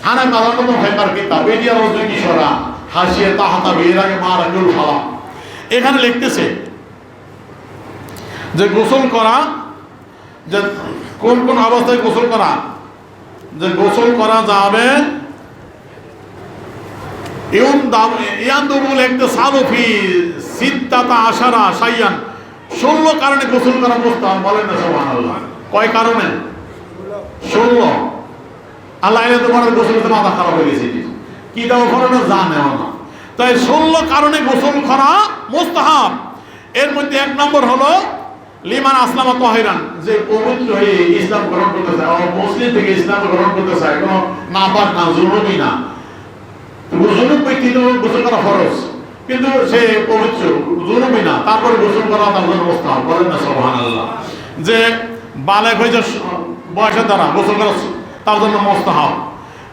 Speaker 1: হানাফি মাযহাবের ফিকহের কিতাব। এটি আর ওদের কি সরা হাসিয়া তাহাতা এর আগে মারাকুল ফালা। এখানে লিখতেছে যে গোসল করা, যে কোন কোন অবস্থায় গোসল করা, যে গোসল করা যাবে ইয়ানদুরুল ইকতিসালু ফি সিত্তাতা আশারা শাইয়ান, 16 কারণে গোসল করা মুস্তাহাব, বলেন না সুবহানাল্লাহ। কয় কারণে? 16। আল্লাহ এলে তোমার গোসল করতে মাথা খারাপ হয়ে গেছে, কি দাও করে না, জানেও না। তাই 16 কারণে গোসল করা মুস্তাহাব। এর মধ্যে 1 নম্বর হলো লিমান আসলামা তাহিরান, যে পবিত্র হয়ে ইসলাম গ্রহণ করতে চায়, মুসলিম থেকে ইসলাম গ্রহণ করতে চায়, কোনো নাপাক না, জুনুবি না। জুনুব ব্যক্তি তো গোসল করা ফরজ, কিন্তু সে পবিত্র, জুনুবি না, তারপরে গোসল করা তার জন্য মুস্তাহাব, বলেন না সুবহানাল্লাহ। যে বালেগ হয়েছে বয়সের দ্বারা গোসল করা তার জন্য মুস্তাহাব।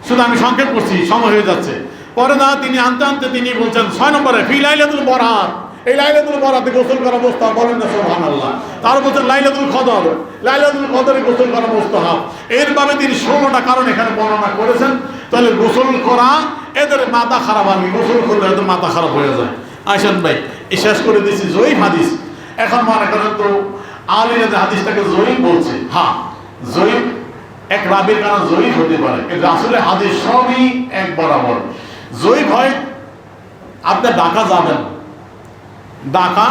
Speaker 1: শুধু আমি সংক্ষেপ করছি, সময় হয়ে যাচ্ছে। পরে না তিনি আনতে আনতে তিনি বলছেন 6 নম্বরে ফি লাইলাতুল বরাত, এই লাইলাতুল বরাতে গোসল করা মুস্তাহাব, বলেন না সুবহানাল্লাহ। তার বলছেন লাইলাতুল কদর, লাইলাতুল কদরে গোসল করা মুস্তাহাব। এরভাবে তিনি 16টা কারণ এখানে বর্ণনা করেছেন। তাহলে গোসল করা এদের মাথা খারাপ, আমি গোসল করলে এদের মাথা খারাপ হয়ে যায়। আইসান ভাই এই শেষ করে দিচ্ছি জয়ীফ হাদিস। এখন মনে করেন তো আলিরা হাদিসটাকে জয়ীফ বলছে, হ্যাঁ জয়ীফ এক রাবির কারণে জয়ীফ হতে পারে, কিন্তু আসলে হাদিস সবই এক বরাবর। জয়ীফ হয় আপনি ঢাকা যাবেন, ঢাকা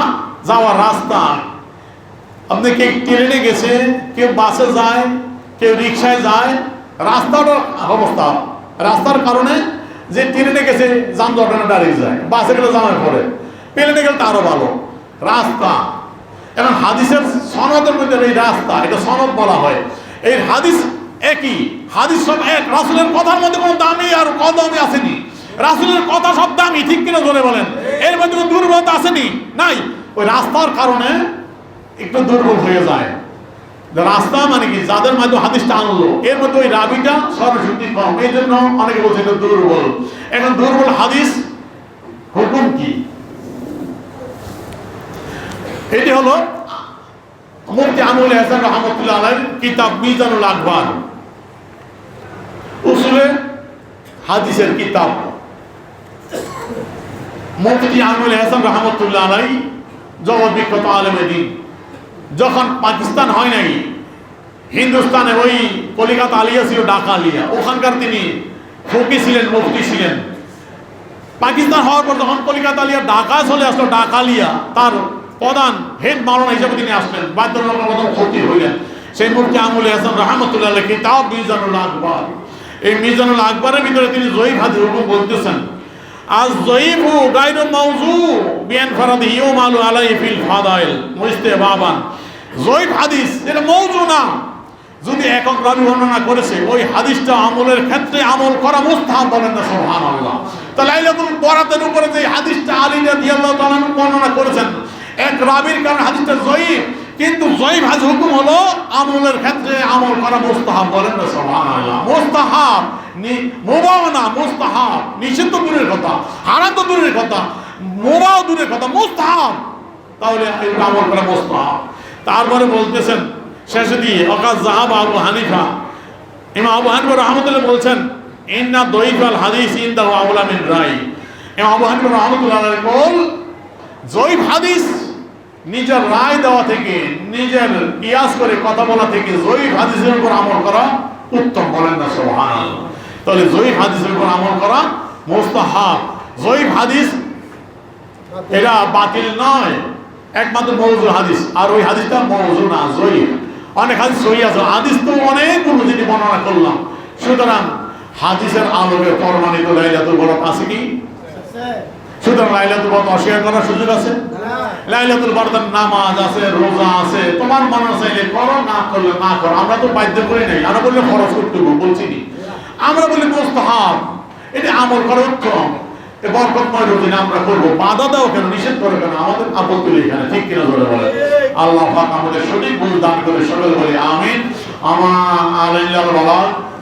Speaker 1: যাওয়ার রাস্তা, আপনি কেউ ট্রেনে গেছে, কেউ বাসে যায়, কেউ রিক্সায় যায়, রাস্তার অবস্থা, রাস্তার কারণে যে ট্রেনে গেছে যানজটে দাঁড়িয়ে যায়, বাসে গেলে জামায় পড়ে, প্লেনে গেলে তারও ভালো রাস্তা। এবং হাদিসের সনদের মধ্যে এই রাস্তা, এটা সনদ বলা হয়। এই হাদিস একই, হাদিস সব এক, রাসূলের কথার মধ্যে কোনো দামি আর কদমি আসেনি, রাসূলের কথা সব দামি, ঠিক কিনা জোরে বলেন? এর মধ্যে কোনো দুর্বলতা আসেনি, নাই। ওই রাস্তার কারণে একটু দুর্বল হয়ে যায়। রাস্তা মানে কি, যাদের মাধ্যমে হাদিসটা আনলো এর মধ্যে ওই রাবিটা সর্বশক্তি কম, এই জন্য অনেকে বলছে এটা দুর্বল। এখন দুর্বল হাদিস হুকুম কি? এটি হলো মুফতি আবুল হাসান রাহমাতুল্লাহ আলাইহির কিতাব মিজানুল আকবার, উসুলে হাদিসের কিতাব। মুফতি আবুল হাসান রাহমাতুল্লাহ আলাইহি জগৎ বিখ্যাত আলেমে দ্বীন। যখন পাকিস্তান হয় নাই, হিন্দুস্তানে ওই কলিকাতা আলিয়া ছিল, ঢাকা আলিয়া, ওখানকার তিনি ফকি ছিলেন, মুফতি ছিলেন। পাকিস্তান হওয়ার পর যখন কলিকাতা আলিয়া ঢাকা চলে আসলো, ঢাকা আলিয়া তার প্রধান হেড মাওলানা হিসেবে তিনি আসলেন, বাধ্যতামূলক প্রথম ক্ষতি হইলেন। সেই মুফতি আবুল হাসান রাহমাতুল্লাহ আলাইহি কিতাব মিজানুল আকবার, এই মিজানুল আকবরের ভিতরে তিনি জয়ীফ হাদিস হুকুম বলতেছেন। আজ জয়ীফু গায়রু মাওযু বিআনফারাদিহি ইউমালু আলাইহি ফিল ফাদাইল মুস্তাহবাবান। জয়ীফ হাদিস এটা মাওযু না, যদি একক রাবী বর্ণনা করেছে ওই হাদিসটা আমলের ক্ষেত্রে আমল করা মুস্তাহাব, বলেন না সুবহানাল্লাহ। তো লাইলাতুল বরাতের উপরে যে হাদিসটা আলী রাদিয়াল্লাহু তাআলা বর্ণনা করেছেন, এক রাবীর কারণে হাদিসটা জয়ীফ, কিন্তু জয়ীফ হাদিস হুকুম হলো আমলের ক্ষেত্রে আমল করা মুস্তাহাব, বলেন না সুবহানাল্লাহ। মুস্তাহাব, মুবাহ না, মুস্তাহাব। নিষিদ্ধ দূরের কথা, হারাম তো দূরের কথা, মুবাহ দূরের কথা, মুস্তাহাব। তাহলে এই আমল করা মুস্তাহাব। তারপরে বলতেছেন শেষে দিয়ে ওয়াকাদ যাহাবা আবু হানিফা, ইমাম আবু হানিফা রাহমাতুল্লাহ বলছেন ইন্না দয়ীফাল হাদিস ইনদাহু আওলা মিন রাই। ইমাম আবু হানিফা রাহমাতুল্লাহ আলাইহি বল জয়ীফ হাদিস নিজের রায় দেওয়া থেকে, নিজের কিয়াস করে কথা বলা থেকে জয়ীফ হাদিসের উপর আমল করা উত্তম, বলেন না সুবহানাল্লাহ। তাহলে জয়ীফ হাদিসের উপর আমল করা মুস্তাহাব। জয়ীফ হাদিস এটা বাতিল নয়, একমাত্র মওযু হাদিস, আর ওই হাদিসটা মওযু না, জয়ীফ। অনেক হাদিস সহিহ আছে, হাদিস তো অনেকগুলো যেটি বর্ণনা করলাম। সুতরাং হাদিসের আলোকে প্রমাণিত লাইলাতুল বরাত আছে কি? সুতরাং লাইলাতুল বরাত অস্বীকার করার সুযোগ আছে? লাইলাতুল বরাতের নামাজ আছে, রোজা আছে, তোমার মনে চাইলে করো, না করলে না করো। আমরা তো বাধ্য করি নাই, আমরা বললে ফরজ করতে বলছি নি, আমরা বলি মুস্তাহাব, এটা আমল করা উত্তম। বরকতময় রোজা আমরা করবো, বাধা দাও কেন, নিষেধ করো কেন, আমাদের আপত্তি নেই এখানে, ঠিক কিনা ধরে বলে। আল্লাহ পাক আমাদের সঠিক বুঝ দান করে, সকল বলি আমিন। আমার আলাইহিল ওয়া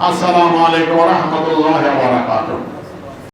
Speaker 1: আসসালামু আলাইকুম ওয়া রাহমাতুল্লাহি ওয়া বারাকাতুহু।